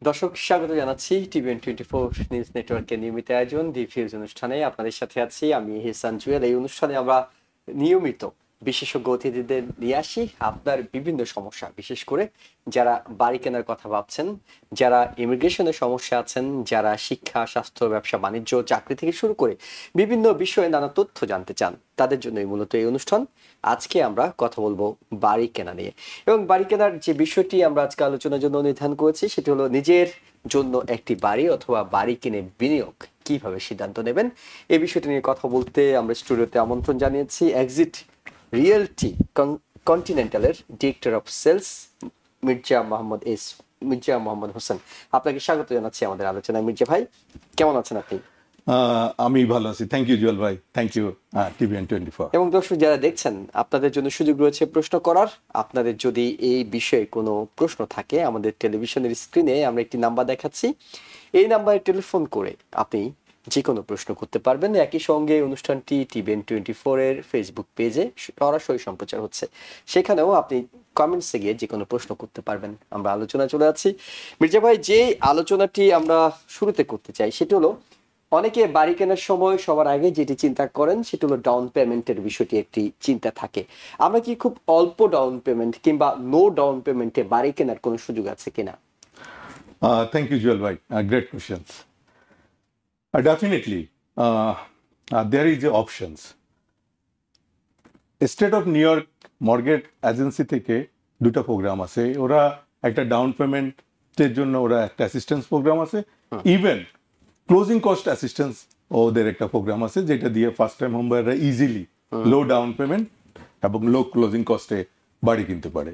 দর্শক স্বাগত জানাচ্ছি টিভিএন 24 নিউজ নেটওয়ার্কের নিয়মিত আয়োজন দি ফিউজ অনুষ্ঠানে আপনাদের সাথে আছি আমি হিসান জুয়েল। এই অনুষ্ঠানে আমরা নিয়মিত বিশেষজ্ঞ অতিথিদের নিয়ে আসি আপনার বিভিন্ন সমস্যা, বিশেষ করে যারা বাড়ি কেনার কথা ভাবছেন, যারা ইমিগ্রেশনের সমস্যা আছেন, যারা শিক্ষা, স্বাস্থ্য, ব্যবসা বাণিজ্য, চাকরি থেকে শুরু করে বিভিন্ন বিষয়ে নানা তথ্য জানতে চান, তাদের জন্যই মূলত এই অনুষ্ঠান। আজকে আমরা কথা বলবো বাড়ি কেনা নিয়ে, এবং বাড়ি কেনার যে বিষয়টি আমরা আজকে আলোচনার জন্য নির্ধারণ করেছি সেটি হলো নিজের জন্য একটি বাড়ি অথবা বাড়ি কিনে বিনিয়োগ কিভাবে সিদ্ধান্ত নেবেন। এই বিষয়টি নিয়ে কথা বলতে আমরা স্টুডিওতে আমন্ত্রণ জানিয়েছি এক্সিট রিয়েলটি কন্টিনেন্টালের director of sales Mirza Mohammad Hossain. আপনাকে স্বাগত জানাচ্ছি আমাদের আলোচনায়। মির্জা ভাই, কেমন আছেন আপনি? আমি ভালো আছি, থ্যাংক ইউ জুয়েল ভাই, থ্যাংক ইউ টিভিএন 24। এবং দর্শক যারা দেখছেন, আপনাদের জন্য সুযোগ রয়েছে প্রশ্ন করার। আপনাদের যদি এই বিষয়ে কোনো প্রশ্ন থাকে, আমাদের টেলিভিশনের স্ক্রিনে আমরা একটি নাম্বার দেখাচ্ছি, এই নাম্বারে টেলিফোন করে আপনি যে কোনো প্রশ্ন করতে পারবেন। একই সঙ্গে অনুষ্ঠানটি টিভিএন 24 এর ফেসবুক পেজে সরাসরি সম্প্রচার হচ্ছে, সেখানেও আপনি কমেন্টসে গিয়ে যে কোনো প্রশ্ন করতে পারবেন। আমরা আলোচনা চলে যাচ্ছি। মির্জা ভাই, যে আলোচনাটি আমরা শুরুতে করতে চাই সেটি হলো, অনেকে বাড়ি কেনার সময় সবার আগে যেটি চিন্তা করেন সেটা হলো ডাউন পেমেন্টের বিষয়টি একটি চিন্তা থাকে। আমরা কি খুব অল্প ডাউন পেমেন্ট কিংবা নো ডাউন পেমেন্টে বাড়ি কেনার কোনো সুযোগ আছে কিনা? থ্যাংক ইউ জুয়েল ভাই, great questions. Definitely there is a options. State of New York mortgage agency থেকে দুটো প্রোগ্রাম আছে। ওরা একটা ডাউন পেমেন্টের জন্য ওরা একটা অ্যাসিস্ট্যান্স প্রোগ্রাম আছে, ইভেন ক্লোজিং কস্ট অ্যাসিস্ট্যান্স ওদের একটা প্রোগ্রাম আছে, যেটা দিয়ে ফার্স্ট টাইম হোম বায়াররা ইজিলি লো ডাউন পেমেন্ট এবং লো ক্লোজিং কস্টে বাড়ি কিনতে পারে।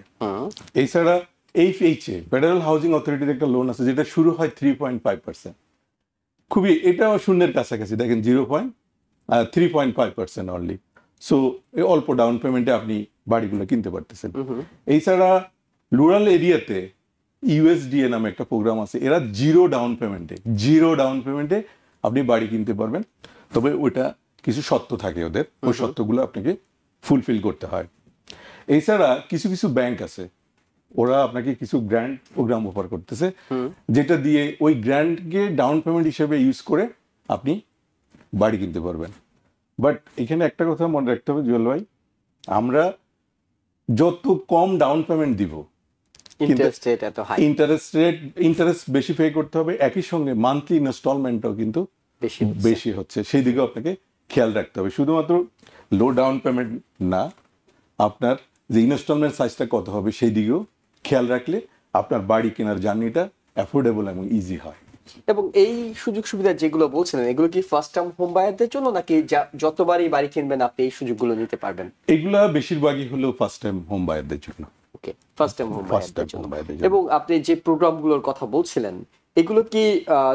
এছাড়া এইচএ ফেডারেল হাউজিং অথরিটির একটা লোন আছে, যেটা শুরু হয় 3.5%। খুবই, এটাও শূন্যের কাছাকাছি, দেখেন 3.5% অনলি। সো এই অল্প ডাউন পেমেন্টে আপনি বাড়িগুলো কিনতে পারতেছেন। এছাড়া রুরাল এরিয়াতে ইউএসডিএ নামে একটা প্রোগ্রাম আছে, এরা জিরো ডাউন পেমেন্টে আপনি বাড়ি কিনতে পারবেন। তবে ওইটা কিছু শর্ত থাকে ওদের, ওই শর্তগুলো আপনাকে ফুলফিল করতে হয়। এছাড়া কিছু কিছু ব্যাংক আছে, ওরা আপনাকে কিছু গ্র্যান্ড প্রোগ্রাম অফার করতেছে, যেটা দিয়ে ওই গ্র্যান্ডকে ডাউন পেমেন্ট হিসেবে ইউজ করে আপনি বাড়ি কিনতে পারবেন। বাট এখানে একটা কথা মনে রাখতে হবে জুয়েল ভাই, আমরা যত কম ডাউন পেমেন্ট দিব, ইন্টারেস্ট বেশি পে করতে হবে, একই সঙ্গে মান্থলি ইনস্টলমেন্টও কিন্তু বেশি হচ্ছে, সেই দিকেও আপনাকে খেয়াল রাখতে হবে। শুধুমাত্র লো ডাউন পেমেন্ট না, আপনার যে ইনস্টলমেন্ট সাইজটা কত হবে সেই দিকেও খেয়াল রাখলে আপনার বাড়ি কেনার জার্নিটা অ্যাফোর্ডেবল এবং ইজি হয়। এবং এই সুযোগ সুবিধা যেগুলো বলছিলেন, এগুলো কি ফার্স্ট টাইম হোম বায়ারদের জন্য, নাকি যতবারই বাড়ি কিনবেন আপনি এই সুযোগগুলো নিতে পারবেন? এগুলা বেশিরভাগই হলো ফার্স্ট টাইম হোম বায়ারদের জন্য। ওকে, ফার্স্ট টাইম হোম বায়ারদের জন্য। এবং আপনি যে প্রোগ্রামগুলোর কথা বলছিলেন, এগুলো কি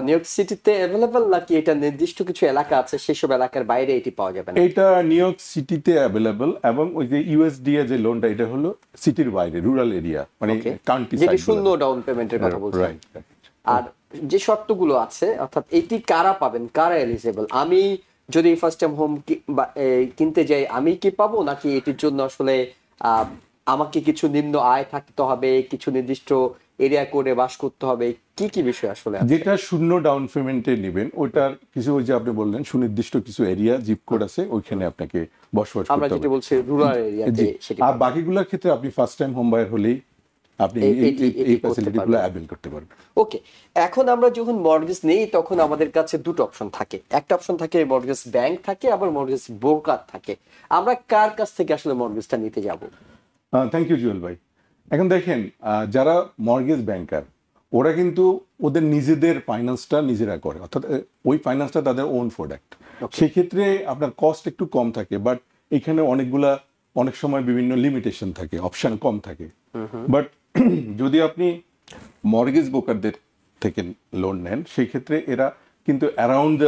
নিউ ইয়র্ক সিটিতে অ্যাভেলেবল, নাকি এটা নির্দিষ্ট কিছু এলাকা আছে সেসব এলাকার বাইরে এটি পাওয়া যাবে না? এটা নিউ ইয়র্ক সিটিতে অ্যাভেলেবল, এবং ওই যে ইউএসডিএ যে লোনটা, এটা হলো সিটির বাইরে, রুরাল এরিয়া, মানে কাউন্টি সাইড, যেটি শূন্য ডাউন পেমেন্টের কথা বলছেন। আর যে শর্তগুলো আছে, অর্থাৎ এটি কারা পাবেন, কারা এলিজিবল? আমি যদি ফার্স্ট টাইম হোম কিনতে যাই, আমি কি পাবো, নাকি এটির জন্য আসলে আমাকে কিছু নিম্ন আয় থাকতে হবে, কিছু নির্দিষ্ট এরিয়া কোডে বাস করতে হবে, কি কি বিষয় আসলে আছে? যেটা শূন্য ডাউন পেমেন্টে নেবেন, ওটার কিছু, ওই যে আপনি বললেন সুনির্দিষ্ট কিছু এরিয়া জিপ কোড আছে, ওইখানে আপনাকে বসবাস করতে হবে। আমরা যেটা বলছি রুরাল এরিয়াতে, আর বাকিগুলোর ক্ষেত্রে আপনি ফার্স্ট টাইম হোম বায়ার হলেই আপনি এই ফ্যাসিলিটিগুলো অ্যাভেল করতে পারবেন। ওকে, এখন আমরা যখন মর্টগেজ নেই তখন আমাদের কাছে দুটো অপশন থাকে। একটা অপশন থাকে মর্টগেজ ব্যাংক থাকে, আবার মর্টগেজ ব্রোকার থাকে। আমরা কার কাছ থেকে আসলে মর্টগেজটা নিতে যাব? থ্যাংক ইউ জুয়েল ভাই। এখন দেখেন, যারা মর্টগেজ ব্যাংকার, ওরা কিন্তু ওদের নিজেদের ফাইন্যান্সটা নিজেরা করে, অর্থাৎ ওই ফাইন্যান্সটা তাদের ওন প্রোডাক্ট। সেক্ষেত্রে আপনার কস্ট একটু কম থাকে, বাট এখানে অনেক সময় বিভিন্ন লিমিটেশন থাকে, অপশন কম থাকে। বাট যদি আপনি মর্টগেজ ব্রোকারদের থেকে লোন নেন, সেই ক্ষেত্রে এরা কিন্তু অ্যারাউন্ড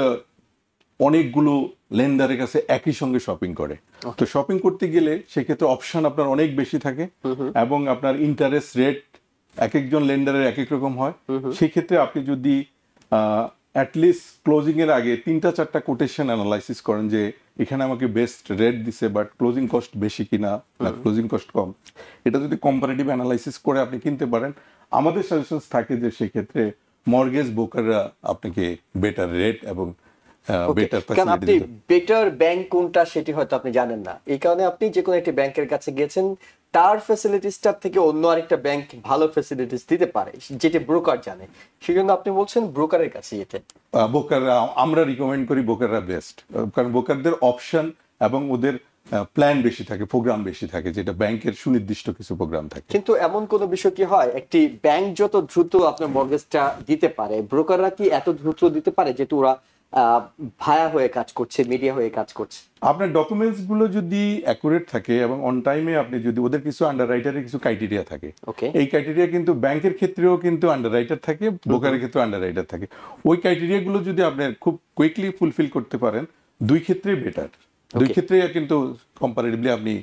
অনেকগুলো লেন্ডারের কাছে একই সঙ্গে শপিং করে। তো শপিং করতে গেলে সেক্ষেত্রে অপশন আপনার অনেক বেশি থাকে, এবং আপনার ইন্টারেস্ট রেট এক একজন লেন্ডারের এক এক রকম হয়। সেই ক্ষেত্রে আপনি যদি অ্যাটলিস্ট ক্লোজিং এর আগে 3-4টা কোটেশন অ্যানালাইসিস করেন, যে এখানে আমাকে বেস্ট রেট দিছে বাট ক্লোজিং কস্ট বেশি কিনা, না ক্লোজিং কস্ট কম, এটা যদি কম্পারেটিভ অ্যানালাইসিস করে আপনি কিনতে পারেন, আমাদের সাজেশনস থাকে যে সেক্ষেত্রে মর্গেজ ব্রোকাররা আপনাকে বেটার রেট এবং বেটার কারণ আপনি ফ্যাসিলিটি বেটার ব্যাংক কোনটা সেটি হয়তো আপনি জানেন না, এই কারণে আপনি যে কোনো একটি ব্যাংকের কাছে গিয়েছেন, তার ফ্যাসিলিটিসটার থেকে অন্য আরেকটা ব্যাংক ভালো ফ্যাসিলিটিস দিতে পারে যেটি ব্রোকার জানে, সেই জন্য আপনি বলছেন ব্রোকারের কাছে যেতে। ব্রোকাররা আমরা রিকমেন্ড করি ব্রোকাররা বেস্ট, কারণ ব্রোকারদের অপশন এবং ওদের প্ল্যান বেশি থাকে, প্রোগ্রাম বেশি থাকে, যেটা ব্যাংকের সুনির্দিষ্ট কিছু প্রোগ্রাম থাকে। কিন্তু এমন কোনো বিষয় কি হয়, একটি ব্যাংক যত দ্রুত আপনার মর্গেজটা দিতে পারে, ব্রোকাররা কি এত দ্রুত দিতে পারে, যেহেতু ওরা ভায়া হয়ে কাজ করছে, মিডিয়া হয়ে কাজ করছে? আপনার ডকুমেন্টস গুলো যদি অ্যাকুরেট থাকে এবং অন টাইমে আপনি যদি, ওদের কিছু আন্ডাররাইটারের কিছু ক্রাইটেরিয়া থাকে, ওকে, এই ক্রাইটেরিয়া কিন্তু ব্যাংকের ক্ষেত্রেও কিন্তু আন্ডাররাইটার থাকে, ব্রোকারের ক্ষেত্রেও আন্ডাররাইটার থাকে। ওই ক্রাইটেরিয়া গুলো যদি আপনি খুব কুইকলি ফুলফিল করতে পারেন, দুই ক্ষেত্রেই বেটার, দুই ক্ষেত্রে কিন্তু কম্পারেটিভলি আপনি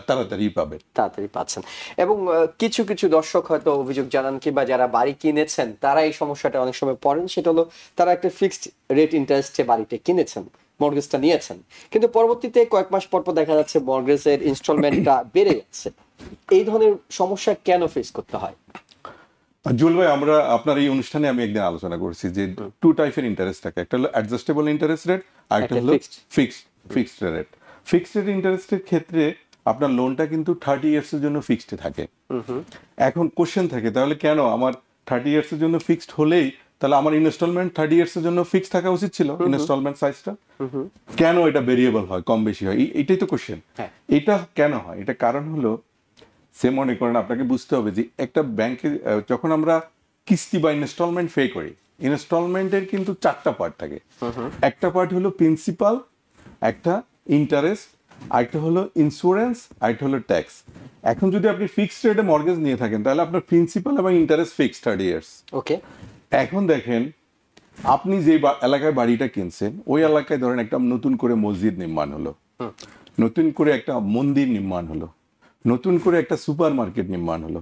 তাড়াতাড়ি পাবেন, তাড়াতাড়ি পাচ্ছেন। এবং কিছু কিছু দর্শক হয়তো অভিযোগ জানান, কিংবা যারা বাড়ি কিনেছেন তারা এই সমস্যাটা অনেক সময় পড়েন, সেটা হলো তারা একটা ফিক্সড রেট ইন্টারেস্টে বাড়িটা কিনেছেন, মর্গেজটা নিয়েছেন, কিন্তু পরবর্তীতে কয়েক মাস পর পর দেখা যাচ্ছে মর্গেজের ইনস্টলমেন্টটা বেড়ে যাচ্ছে। এই ধরনের সমস্যা কেন ফেস করতে হয়? জুয়েল ভাই, আমরা আপনার এই অনুষ্ঠানে আমি একদিন আলোচনা করেছি যে টু টাইপের ইন্টারেস্ট থাকে, একটা হলো অ্যাডজাস্টেবল ইন্টারেস্ট রেট, আর একটা হলো ফিক্সড রেট। ফিক্সড রেট ইন্টারেস্টের ক্ষেত্রে আপনার লোনটা কিন্তু 30 ইয়ার্স এর জন্য ফিক্সড থাকে। এখন কোশ্চেন থাকে, তাহলে কেন আমার 30 ইয়ার্স এর জন্য ফিক্সড হলেই তাহলে আমার ইনস্টলমেন্ট 30 ইয়ার্স এর জন্য ফিক্সড থাকা উচিত ছিল, ইনস্টলমেন্ট সাইজটা কেন এটা ভেরিয়েবল হয়, কম বেশি হয়, এটাই তো কোশ্চেন। এটা কেন হয়, এটা কারণ হলো, সে মনে করেন আপনাকে বুঝতে হবে যে একটা ব্যাংকে যখন আমরা কিস্তি বা ইনস্টলমেন্ট পে করি, ইনস্টলমেন্টের কিন্তু 4টা পার্ট থাকে। একটা পার্ট হলো প্রিন্সিপাল, একটা ইন্টারেস্ট, আরেকটা হলো ইন্স্যুরেন্স, আরেকটা হলো ট্যাক্স। এখন যদি আপনি ফিক্সড রেটে মর্গেজ নিয়ে থাকেন, তাহলে আপনার প্রিন্সিপাল এবং ইন্টারেস্ট ফিক্সড 30 ইয়ার্স। ওকে, এখন দেখেন, আপনি যে এলাকায় বাড়িটা কিনছেন, ওই এলাকায় ধরেন একটা নতুন করে মসজিদ নির্মাণ হলো, নতুন করে একটা মন্দির নির্মাণ হলো, নতুন করে একটা সুপার মার্কেট নির্মাণ হলো,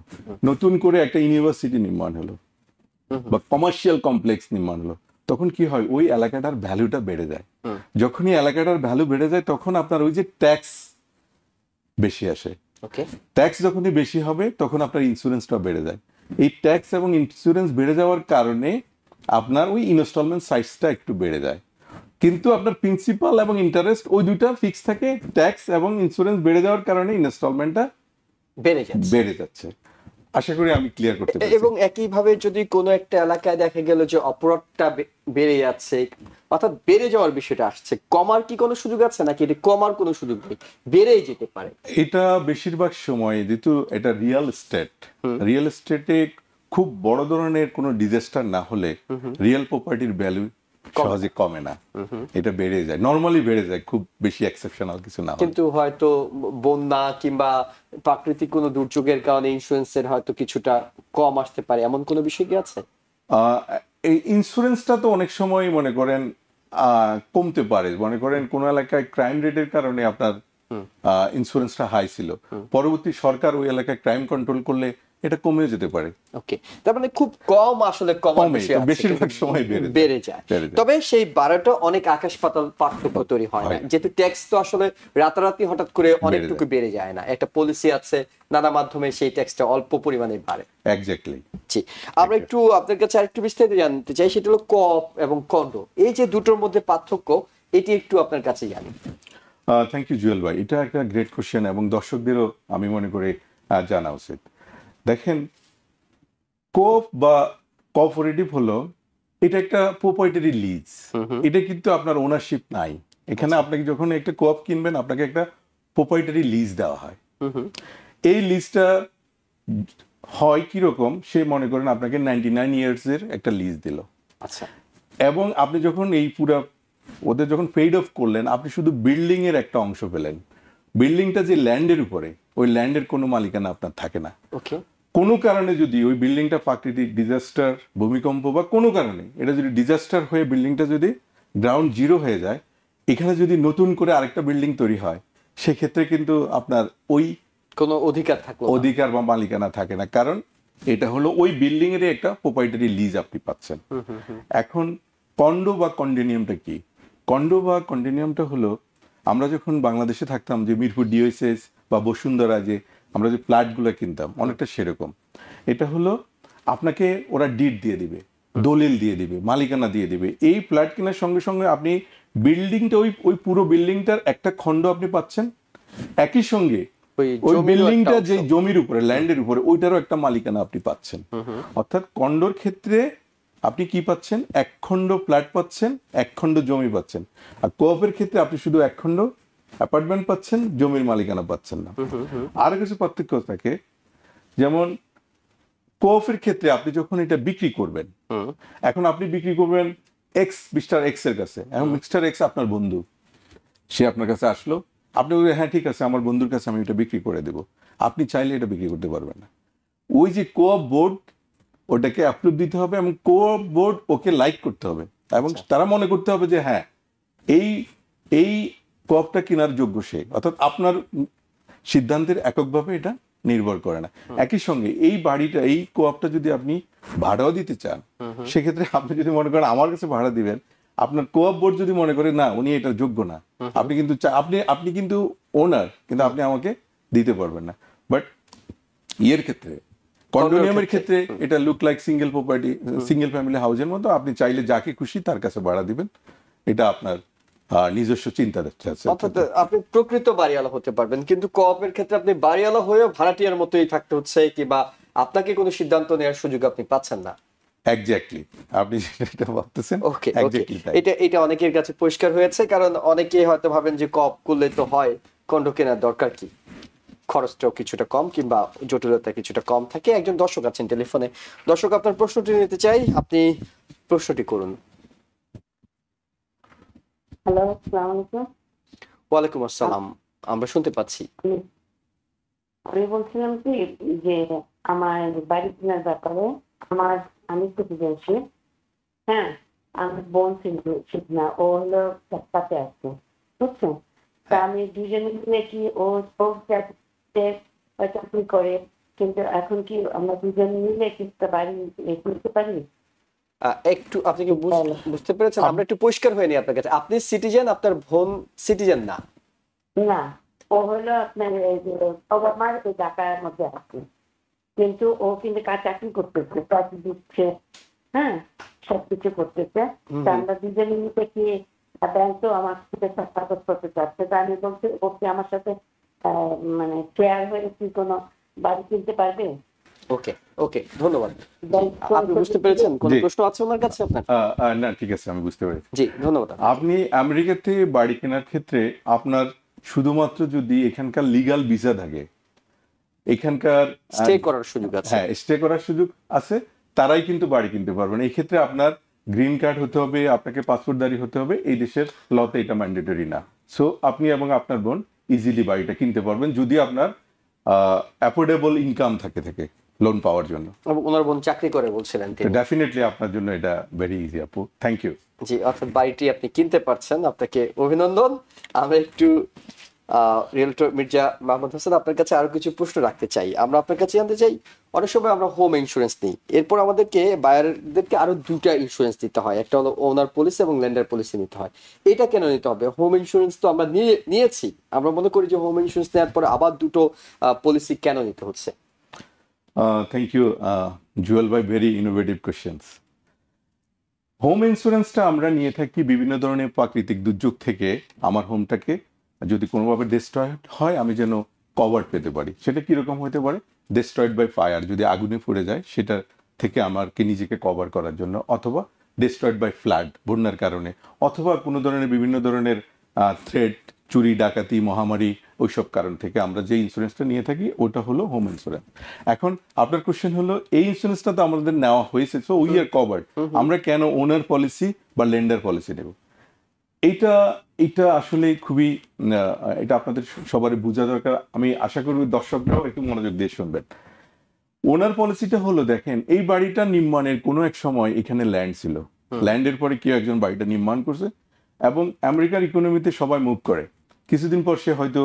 নতুন করে একটা ইউনিভার্সিটি নির্মাণ হলো, বা কমার্শিয়াল কমপ্লেক্স নির্মাণ হলো, তখন কি হয়, ওই এলাকাটার ভ্যালুটা বেড়ে যায়। যখনই এলাকাটার ভ্যালু বেড়ে যায়, তখন আপনার ওই যে ট্যাক্স বেশি আসে। ট্যাক্স যখনই বেশি হবে, তখন আপনার ইন্স্যুরেন্সটা বেড়ে যায়। এই ট্যাক্স এবং ইন্স্যুরেন্স বেড়ে যাওয়ার কারণে আপনার ওই ইনস্টলমেন্ট সাইজটা একটু বেড়ে যায়, কিন্তু আপনার প্রিন্সিপাল এবং ইন্টারেস্ট ওই দুইটা ফিক্স থাকে। ট্যাক্স এবং ইন্স্যুরেন্স বেড়ে যাওয়ার কারণে ইনস্টলমেন্টটা বেড়ে যাচ্ছে। আশা করি আমি ক্লিয়ার করতে পেরেছি। এবং একইভাবে যদি কোনো একটা এলাকায় দেখা গেল যে অপরাধটা বেড়ে যাচ্ছে, অর্থাৎ বেড়ে যাওয়ার বিষয়টা আসছে, কমার কি কোনো সুযোগ আছে, নাকি এটা কমার কোনো সুযোগ নেই, বেড়েই যেতে পারে? এটা বেশিরভাগ সময় যেহেতু এটা রিয়েল এস্টেটে খুব বড় ধরনের কোনো ডিজাস্টার না হলে রিয়েল প্রপার্টির ভ্যালু সহজে কমে না, এটা বেড়ে যায়, নরমালি বেড়ে যায়, খুব বেশি এক্সেপশনাল কিছু না। কিন্তু হয়তো বন্যা কিংবা প্রাকৃতিক কোনো দুর্যোগের কারণে ইন্স্যুরেন্সের হয়তো কিছুটা কম আসতে পারে, এমন কোনো বিষয় কি আছে? এই ইন্স্যুরেন্সটা তো অনেক সময় মনে করেন কমতে পারে, মনে করেন কোন এলাকায় ক্রাইম রেটের কারণে আপনার ইন্স্যুরেন্সটা হাই ছিল, পরবর্তী সরকার ওই এলাকায় ক্রাইম কন্ট্রোল করলে এটা কমে যেতে পারে। ওকে, তার মানে খুব কম আসলে কমার বিষয় আছে, বেশিরভাগ সময় বেড়ে যায়। তবে সেই বাড়াটা অনেক আকাশ পাতাল পার্থক্য তৈরি হয় না, যেহেতু ট্যাক্স তো আসলে রাতারাতি হঠাৎ করে অনেকটুকু বেড়ে যায় না, একটা পলিসি আছে, নানা মাধ্যমে সেই ট্যাক্সটা অল্প পরিমাণে বাড়ে। এক্স্যাক্টলি। জি, আমরা একটু আপনার কাছে আরেকটু বিস্তারিত জানতে চাই, সেটা হলো কপ এবং কন্ডো, এই যে দুটোর মধ্যে পার্থক্য, এটি একটু আপনার কাছে জানি। থ্যাংক ইউ জুয়েল ভাই, এটা একটা গ্রেট কোশ্চেন এবং দর্শকদেরও আমি মনে করি জানা উচিত। দেখেন, কোপ বা কোঅপারেটিভ হলো, এটা একটা প্রপার্টারি লিজ, এটা কিন্তু আপনার ওনারশিপ নাই এখানে। আপনাকে যখন একটা কোঅপ কিনবেন, আপনাকে একটা প্রপার্টারি লিজ দেওয়া হয়। এই লিজটা হয় কিরকম, সে মনে করেন আপনাকে 99 ইয়ার্স এর একটা লিজ দিল, আচ্ছা, এবং আপনি যখন এই পুরো ওদের যখন পেইড অফ করলেন, আপনি শুধু বিল্ডিং এর একটা অংশ পেলেন। বিল্ডিংটা যে ল্যান্ডের উপরে, ওই ল্যান্ডের কোনো মালিকানা আপনার থাকে না। ওকে, কোনো কারণে যদি ওই বিল্ডিংটা প্রাকৃতিক ডিজাস্টার, ভূমিকম্প বা কোনো কারণে এটা যদি ডিজাস্টার হয়ে বিল্ডিংটা যদি গ্রাউন্ড জিরো হয়ে যায়, এখানে যদি নতুন করে আরেকটা বিল্ডিং তৈরি হয়, সেক্ষেত্রে কিন্তু আপনার ওই কোনো অধিকার বা মালিকানা থাকে না, কারণ এটা হলো ওই বিল্ডিং এর একটা প্রপার্টারি লিজ আপনি পাচ্ছেন। এখন কন্ডো বা কন্ডোমিনিয়ামটা কি? কন্ডো বা কন্ডোমিনিয়ামটা হলো, আমরা যখন বাংলাদেশে থাকতাম, যে মিরপুর ডিওএসএস বা বসুন্ধরা, যে আমরা যে ফ্ল্যাটগুলো কিনতাম, অনেকটা সেরকম। এটা হলো আপনাকে ওরা ডিড দিয়ে দিবে, দলিল দিয়ে দিবে, মালিকানা দিয়ে দিবে। এই ফ্ল্যাট কেনার সঙ্গে সঙ্গে আপনি বিল্ডিংটা ওই পুরো বিল্ডিংটার একটা খণ্ড আপনি পাচ্ছেন, একই সঙ্গে ওই জমিরও বিল্ডিংটা একটা যে অংশ। জমির উপরে, ল্যান্ডের উপরে, ওইটারও একটা মালিকানা আপনি পাচ্ছেন। অর্থাৎ কন্ডোর ক্ষেত্রে আপনি কি পাচ্ছেন? এক খণ্ড ফ্ল্যাট পাচ্ছেন, এক খণ্ড জমি পাচ্ছেন। আর কোঅপের ক্ষেত্রে আপনি শুধু এক খণ্ড অ্যাপার্টমেন্ট পাচ্ছেন, জমির মালিকানা পাচ্ছেন না। আরো কিছু পার্থক্য থাকে, যেমন কোঅপের ক্ষেত্রে আপনি যখন এটা বিক্রি করবেন, এখন আপনি বিক্রি করবেন এক্স মিস্টার এক্স এর কাছে। এখন মিস্টার এক্স আপনার বন্ধু, সে আপনার কাছে আসলো, আপনি বলবেন হ্যাঁ ঠিক আছে, আমার বন্ধুর কাছে আমি এটা বিক্রি করে দেবো। আপনি চাইলে এটা বিক্রি করতে পারবেন না। ওই যে কোঅপ বোর্ড, ওটাকে অ্যাপ্রুভ দিতে হবে এবং কোঅপ বোর্ড ওকে লাইক করতে হবে এবং তারা মনে করতে হবে যে হ্যাঁ এই এই কোঅপটা কেনার যোগ্য সে। অর্থাৎ আপনার সিদ্ধান্তের এককভাবে এটা নির্ভর করে না। একই সঙ্গে এই বাড়িটা, এই কোঅপটা যদি আপনি ভাড়াও দিতে চান, সেক্ষেত্রে আপনি যদি মনে করেন আমার কাছে ভাড়া দিবেন, আপনার কোঅপ বোর্ড যদি মনে করে না উনি এটা যোগ্য না, আপনি কিন্তু আপনি কিন্তু ওনার, কিন্তু আপনি আমাকে দিতে পারবেন না। বাট ইয়ের ক্ষেত্রে, কন্ডোনিয়ামের ক্ষেত্রে এটা look like single property, single family হাউসের মতো। আপনি চাইলে যাকে খুশি তার কাছে ভাড়া দিবেন, এটা আপনার নিজস্ব চিন্তা আছে। অর্থাৎ আপনি প্রকৃত বাড়িওয়ালা হতে পারবেন, কিন্তু কোঅপের ক্ষেত্রে আপনি বাড়িওয়ালা হয়েও ভাড়াটিয়ার মতোই থাকতে হচ্ছে, কিংবা আপনাকে কোনো সিদ্ধান্ত নেওয়ার সুযোগ আপনি পাচ্ছেন না। এক্স্যাক্টলি, আপনি যেটা ভাবতেছেন ওকে, এক্স্যাক্টলি তাই। এটা অনেকের কাছে পরিষ্কার হয়েছে, কারণ অনেকেই হয়তো ভাবেন যে কোঅপ করলে তো হয়, কন্ডো কেনার দরকার কি, খরচটাও কিছুটা কম কিংবা জটিলতা কিছুটা কম থাকে। একজন দর্শক আছেন টেলিফোনে। দর্শক, আপনার প্রশ্নটি নিতে চাই, আপনি প্রশ্নটি করুন। হ্যালো, আসসালামু আলাইকুম। ওয়ালাইকুম আসসালাম, আমরা শুনতে পাচ্ছি। আমি বলছিলাম কি যে আমার বাড়ি কেনার ব্যাপারে, আমি সিটিজেনশিপ, হ্যাঁ, আমার বোন সিটিজেনশিপ না, ও হলো সাথে আছে, বুঝছেন? তা আমি দুজনে মিলে কি ও চাকরি করে, কিন্তু এখন কি আমরা দুজনে মিলে কি একটা বাড়ি কিনতে পারি? একটু আপনি কি বুঝতে পেরেছেন? আমরা একটু পরিষ্কার হয়নি আপনার কাছে। আপনি সিটিজেন, আপনার বোন সিটিজেন না? না, ও হলো আপনার এই যে ওবামার ওই ঢাকার মধ্যে আছে, কিন্তু ও কিন্তু চাকরি করতেছে, চাকরি দিচ্ছে, হ্যাঁ, সবকিছু করতেছে। তা আমরা দুজনে মিলে কি ব্যাংক তো আমার সাথে সব কাগজপত্র চাচ্ছে, তা আমি বলছি ও কি আমার সাথে মানে শেয়ার হয়ে কি কোনো বাড়ি কিনতে পারবে? ওকে, ওকে, ধন্যবাদ। আপনি বুঝতে পেরেছেন? কোনো জি। প্রশ্ন আছে ওনার কাছে আপনার? না ঠিক আছে, আমি বুঝতে পেরেছি। জি, ধন্যবাদ। আপনি আমেরিকাতে বাড়ি কেনার ক্ষেত্রে আপনার শুধুমাত্র যদি এখানকার লিগ্যাল ভিসা থাকে, এখানকার স্টে করার সুযোগ আছে। হ্যাঁ স্টে করার সুযোগ আছে, তারাই কিন্তু বাড়ি কিনতে পারবেন। এই ক্ষেত্রে আপনার গ্রিন কার্ড হতে হবে, আপনাকে পাসপোর্টধারী হতে হবে। এই দেশের লতে এটা ম্যান্ডেটরি না। সো আপনি এবং আপনার বোন ইজিলি বাড়িটা কিনতে পারবেন যদি আপনার অ্যাফোর্ডেবল ইনকাম থাকে লোন পাওয়ার জন্য। এবং ওনার বোন চাকরি করে বলছিলেন তিনি। ডেফিনেটলি আপনার জন্য এটা ভেরি ইজি আপু, থ্যাংক ইউ। জি, অর্থাৎ বাড়িটি আপনি কিনতে পারছেন, আপনাকে অভিনন্দন। আমরা একটু রিয়েলটর মির্জা মাহমুদ হোসেন আপনার কাছে আরো কিছু প্রশ্ন রাখতে চাই। আমরা আপনার কাছে জানতে চাই, অনেক সময় আমরা হোম ইন্স্যুরেন্স নিই, এরপর আমাদেরকে বায়ারদেরকে আরো দুটা ইন্স্যুরেন্স দিতে হয়, একটা হলো ওনার পলিসি এবং ল্যান্ডার পলিসি নিতে হয়। এটা কেন নিতে হবে? হোম ইন্স্যুরেন্স তো আমরা নিয়েছি, আমরা মনে করি যে হোম ইন্স্যুরেন্স নেওয়ার পরে আবার দুটো পলিসি কেন নিতে হচ্ছে? থ্যাংক ইউ জুয়েল ভাই, ভেরি ইনোভেটিভ কোশ্চেন্স। হোম ইন্স্যুরেন্সটা আমরা নিয়ে থাকি বিভিন্ন ধরনের প্রাকৃতিক দুর্যোগ থেকে। আমার হোমটাকে যদি কোনোভাবে ডিস্ট্রয়েড হয়, আমি যেন কভার পেতে পারি। সেটা কিরকম হতে পারে? ডিস্ট্রয়েড বাই ফায়ার, যদি আগুনে পুড়ে যায় সেটা থেকে আমাকে নিজেকে কভার করার জন্য, অথবা ডিস্ট্রয়েড বাই ফ্লাড, বন্যার কারণে, অথবা কোনো ধরনের বিভিন্ন ধরনের থ্রেট, চুরি ডাকাতি, মহামারী, ওইসব কারণ থেকে আমরা যে ইন্স্যুরেন্সটা নিয়ে থাকি ওটা হলো হোম ইন্স্যুরেন্স। এখন আপনার কোশ্চেন হলো, এই ইন্স্যুরেন্সটা তো আমাদের নেওয়া হয়েছে, সো উই আর কভার্ড, আমরা কেন ওনার পলিসি বা লেন্ডার পলিসি নেব? এটা আসলে খুবই এটা আপনাদের সবারই বোঝা দরকার। আমি আশা করি দর্শকরাও একটু মনোযোগ দিয়ে শুনবেন। ওনার পলিসিটা হলো, দেখেন এই বাড়িটা নির্মাণের কোনো এক সময় এখানে ল্যান্ড ছিল, ল্যান্ডের পরে কেউ একজন বাড়িটা নির্মাণ করছে এবং আমেরিকার ইকোনমিতে সবাই মুভ করে। কিছুদিন পর সে হয়তো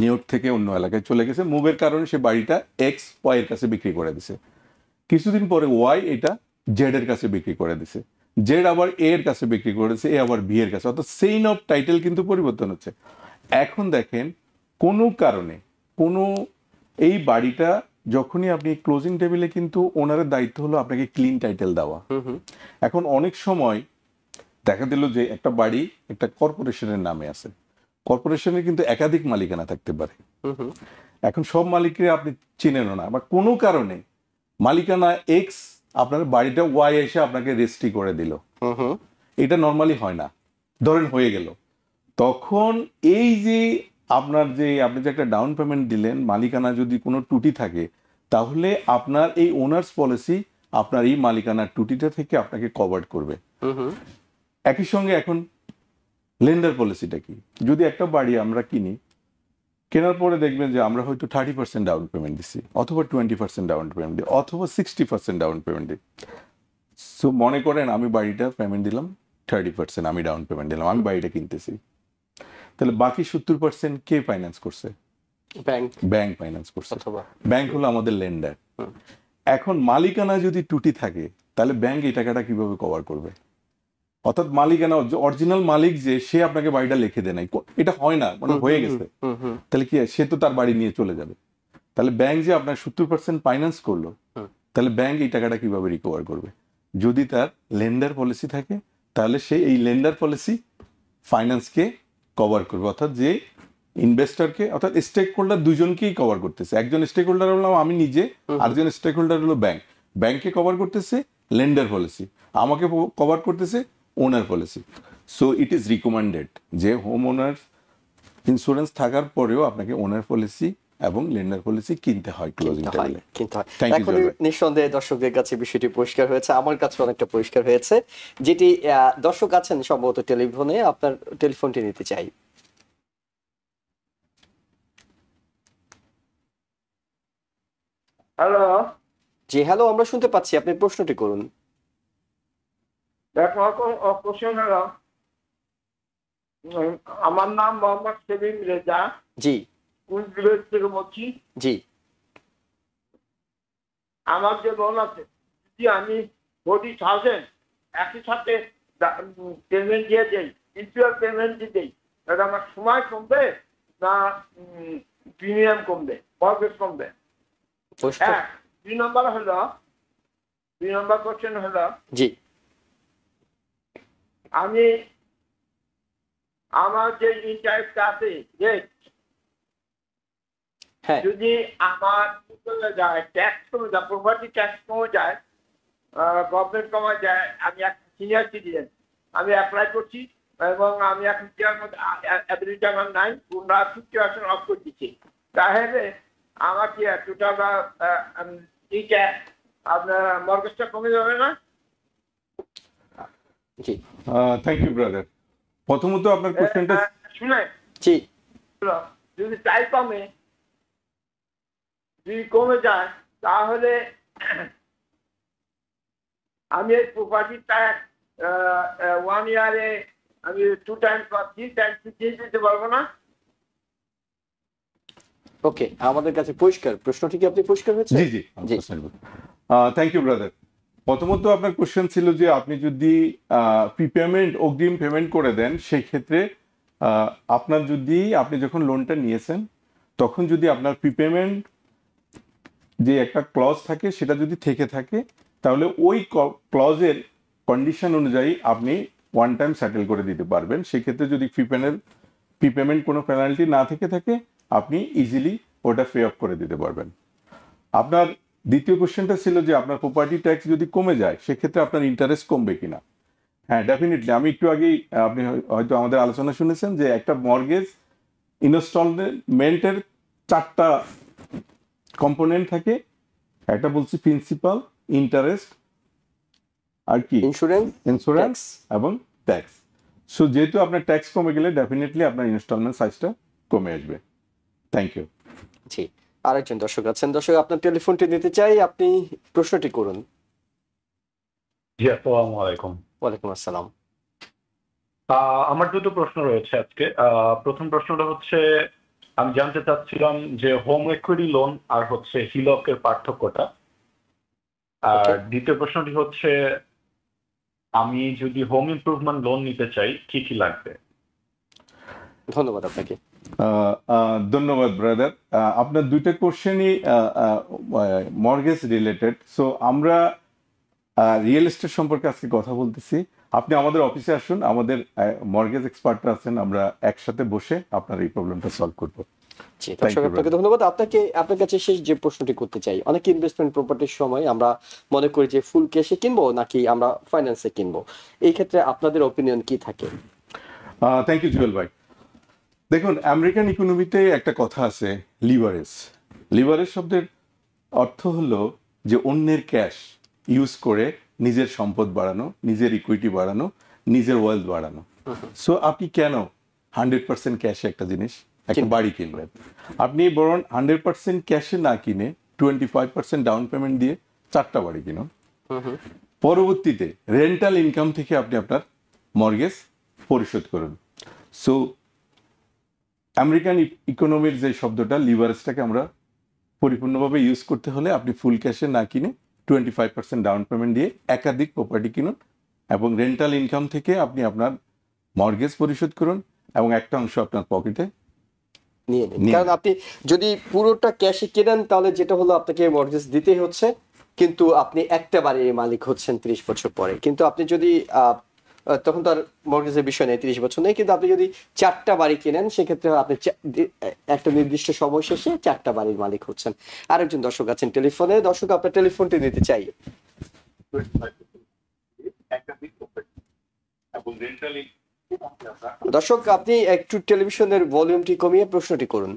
নিউ ইয়র্ক থেকে অন্য এলাকায় চলে গেছে, মুভের কারণে সে বাড়িটা এক্স ওয়াই এর কাছে বিক্রি করে দিছে। কিছুদিন পরে ওয়াই এটা জেড এর কাছে বিক্রি করে দিছে, জেড আবার এ এর কাছে বিক্রি করেছে, এ আবার বি এর কাছে, অর্থাৎ চেইন অফ টাইটেল কিন্তু পরিবর্তন হচ্ছে। এখন দেখেন কোনো কারণে এই বাড়িটা যখনই আপনি ক্লোজিং টেবিলে কিন্তু ওনারের দায়িত্ব হলো আপনাকে ক্লিন টাইটেল দেওয়া। এখন অনেক সময় দেখা দিল যে একটা বাড়ি একটা কর্পোরেশনের নামে আছে, কর্পোরেশনের কিন্তু একাধিক মালিকানা থাকতে পারে। এখন সব মালিককে আপনি চিনেনও না, বা কোনো কারণে মালিকানা এক্স আপনার বাড়িটা ওয়াই এসে আপনাকে রেজিস্ট্রি করে দিল, এটা নর্মালি হয় না, ধরেন হয়ে গেল, তখন এই যে আপনি যে একটা ডাউন পেমেন্ট দিলেন, মালিকানা যদি কোনো ত্রুটি থাকে, তাহলে আপনার এই ওনার্স পলিসি আপনার এই মালিকানার ত্রুটিটা থেকে আপনাকে কভার করবে। একই সঙ্গে এখন লেন্ডার পলিসিটা কি, যদি একটা বাড়ি আমরা কিনি, কেনার পরে দেখবেন যে আমরা হয়তো 30% ডাউন পেমেন্ট দিচ্ছি, অথবা 20% ডাউন পেমেন্ট দিই, অথবা 60% ডাউন পেমেন্ট দিই। সো মনে করেন আমি বাড়িটা পেমেন্ট দিলাম 30%, আমি ডাউন পেমেন্ট দিলাম, আমি বাড়িটা কিনতেছি, তাহলে বাকি 70% কে ফাইন্যান্স করছে? ব্যাংক ফাইন্যান্স করছে। ব্যাংক হলো আমাদের লেন্ডার। এখন মালিকানা যদি ত্রুটি থাকে, তাহলে ব্যাংক এই টাকাটা কিভাবে কভার করবে? অর্থাৎ মালিকানা অরিজিনাল মালিক যে, সে আপনাকে বাড়িটা লিখে দেয় নাই, এটা হয় না, মানে হয়ে গেছে, তাহলে কি সে তো তার বাড়ি নিয়ে চলে যাবে। তাহলে ব্যাংক যে আপনার 70% ফাইন্যান্স করলো, তাহলে ব্যাংক এই টাকাটা কিভাবে রিকভার করবে? যদি তার লেন্ডার পলিসি থাকে, তাহলে সে এই লেন্ডার পলিসি ফাইন্যান্সকে কভার করবে, অর্থাৎ যে ইনভেস্টরকে, অর্থাৎ স্টেক হোল্ডার দুজনকেই কভার করতেছে। একজন স্টেক হোল্ডার হলাম আমি নিজে, আরেকজন স্টেক হোল্ডার হলো ব্যাংক। ব্যাংককে কভার করতেছে লেন্ডার পলিসি, আমাকে কভার করতেছে owner policy. So it is recommended যে হোম ওনার ইন্স্যুরেন্স থাকার পরেও আপনাকে ওনার পলিসি এবং লেন্ডার পলিসি কিনতে হয় ক্লোজিং টেবিলে। এখন নিঃসন্দেহে দর্শকদের কাছে বিষয়টি পরিষ্কার হয়েছে, আমার কাছে অনেকটা পরিষ্কার হয়েছে। যেটি দর্শক আছেন সম্ভবত টেলিফোনে, আপনার টেলিফোনটি নিতে চাই। হ্যালো। জি হ্যালো, আমরা শুনতে পাচ্ছি, আপনি প্রশ্নটি করুন। দেখো, কোশ্চেন হলো, আমার নাম মোহাম্মদ সেলিম রেজা। জি। কোন বিলেজ থেকে বলছি? জি। আমার যে লোন আছে, যদি আমি 40,000 একই সাথে পেমেন্ট দিয়ে দেই, ইন্টার পেমেন্ট দিয়ে দেই, তাহলে আমার সময় কমবে না প্রিমিয়াম কমবে, মর্গেজ কমবে? হ্যাঁ। 2 নম্বর কোশ্চেন হলো, জি, আমি আমার যে ইন্টারেস্ট আছে যদি আমার যায়, ট্যাক্স কমে যায়, প্রপার্টি ট্যাক্স কমে যায়, গভর্নমেন্ট কমে যায়, আমি এক সিনিয়র সিটিজেন, আমি অ্যাপ্লাই করছি এবং আমি এখন অ্যাবিলিটি আমার নাই, 50% অফ করে দিচ্ছি, তাহলে আমার কি টোটাল আপনার মর্গেজটা কমে যাবে না? জি, থ্যাংক ইউ ব্রাদার। প্রথমত আপনার কোশ্চেনটা শুনে, জি, যদি টাই কমে যায়, তাহলে আমি এই প্রপার্টি ট্যাক্স 1 ইয়ারে আমি 2 টাইমস বা 3 টাইমস দিয়ে দিতে পারবো না? ওকে, আমাদের কাছে পরিষ্কার। প্রশ্নটি কি আপনি পরিষ্কার হয়েছে? জি জি জি, থ্যাংক ইউ ব্রাদার। প্রথমত আপনার কোশ্চেন ছিল যে আপনি যদি প্রিপেমেন্ট, অগ্রিম পেমেন্ট করে দেন, সেই ক্ষেত্রে আপনার যদি আপনি যখন লোনটা নিয়েছেন, তখন যদি আপনার প্রিপেমেন্ট যে একটা ক্লজ থাকে, সেটা যদি থেকে থাকে, তাহলে ওই ক্লজের কন্ডিশন অনুযায়ী আপনি ওয়ান টাইম সেটেল করে দিতে পারবেন। সেক্ষেত্রে যদি প্রিপেমেন্ট কোনো পেনাল্টি না থেকে থাকে, আপনি ইজিলি ওটা পে অফ করে দিতে পারবেন। আপনার দ্বিতীয় কোশ্চেনটা ছিল যে আপনার প্রপার্টি ট্যাক্স যদি কমে যায়, সেক্ষেত্রে আপনার ইন্টারেস্ট কমবে কিনা। হ্যাঁ, ডেফিনেটলি। আমি একটু আগেই, আপনি হয়তো আমাদের আলোচনা শুনেছেন যে একটা মর্গেজ ইনস্টলমেন্টের 4টা কম্পোনেন্ট থাকে। একটা বলছি প্রিন্সিপাল, ইন্টারেস্ট, আর কি ইন্স্যুরেন্স এবং ট্যাক্স। সো যেহেতু আপনার ট্যাক্স কমে গেলে ডেফিনেটলি আপনার ইনস্টলমেন্ট সাইজটা কমে আসবে। Thank you. জি, আরেকজন দর্শক আছেন। দর্শক, আপনার টেলিফোনটি নিতে চাই, আপনি প্রশ্নটি করুন। জি, আসসালামু আলাইকুম। ওয়ালাইকুম আসসালাম। আমার দুটো প্রশ্ন রয়েছে আজকে। প্রথম প্রশ্নটা হচ্ছে, আমি জানতে চাচ্ছিলাম যে হোম ইকুইটি লোন আর হচ্ছে হিলকের পার্থক্যটা। আর দ্বিতীয় প্রশ্নটি হচ্ছে, আমি যদি হোম ইমপ্রুভমেন্ট লোন নিতে চাই, কি কি লাগবে? ধন্যবাদ আপনাকে। ধন্যবাদ ব্রাদার। আপনার দুইটা কোশ্চেনই মর্গেজ রিলেটেড। সো আমরা রিয়েল এস্টেট সম্পর্কে আজকে কথা বলতেছি। আপনি আমাদের অফিসে আসুন, আমাদের মর্গেজ এক্সপার্টরা আছেন, আমরা একসাথে বসে আপনার এই প্রবলেমটা সলভ করব। জি, Thank দর্শক you, আপনাকে brother. ধন্যবাদ। আপনার কাছে শেষ যে প্রশ্নটি করতে চাই, অনেক ইনভেস্টমেন্ট প্রপার্টির সময় আমরা মনে করি যে ফুল ক্যাশে কিনবো নাকি আমরা ফাইন্যান্সে কিনবো, এই ক্ষেত্রে আপনাদের অপিনিয়ন কি থাকে? থ্যাংক ইউ জুয়েল ভাই। দেখুন, আমেরিকান ইকোনমিতে একটা কথা আছে, লিভারেজ। লিভারেজ শব্দের অর্থ হলো যে অন্যের ক্যাশ ইউজ করে নিজের সম্পদ বাড়ানো, নিজের ইকুইটি বাড়ানো, নিজের ওয়েলথ বাড়ানো। সো আপনি কেন 100% ক্যাশে একটা জিনিস, একটা বাড়ি কিনবেন? আপনি বরং 100% ক্যাশে না কিনে 25% ডাউন পেমেন্ট দিয়ে 4টা বাড়ি কিনুন। পরবর্তীতে রেন্টাল ইনকাম থেকে আপনি আপনার মর্গেজ পরিশোধ করুন। সো আমেরিকান ইকোনমির যে শব্দটা, লিভারেজটাকে আমরা পরিপূর্ণভাবে ইউজ করতে হলে আপনি ফুল ক্যাশে না কিনে 25% ডাউন পেমেন্ট দিয়ে একাধিক প্রপার্টি কিনুন এবং রেন্টাল ইনকাম থেকে আপনি আপনার মর্গেজ পরিশোধ করুন এবং একটা অংশ আপনার পকেটে নিয়ে নিন। নিয়ে কারণ আপনি যদি পুরোটা ক্যাশে কেনেন তাহলে যেটা হলো আপনাকে মর্গেজ দিতেই হচ্ছে, কিন্তু আপনি একটা বাড়ির মালিক হচ্ছেন 30 বছর পরে। কিন্তু আপনি যদি তখন তার মর্গেজের বিষয় নেই, 30 বছর নেই, কিন্তু আপনি যদি 4টা বাড়ি কেনেন সেক্ষেত্রে আপনি একটা নির্দিষ্ট সময় শেষে 4টা বাড়ির মালিক হচ্ছেন। আরেকজন দর্শক আছেন টেলিফোনে। দর্শক, আপনার টেলিফোনটি নিতে চাই। দর্শক, আপনি একটু টেলিভিশনের ভলিউমটি কমিয়ে প্রশ্নটি করুন।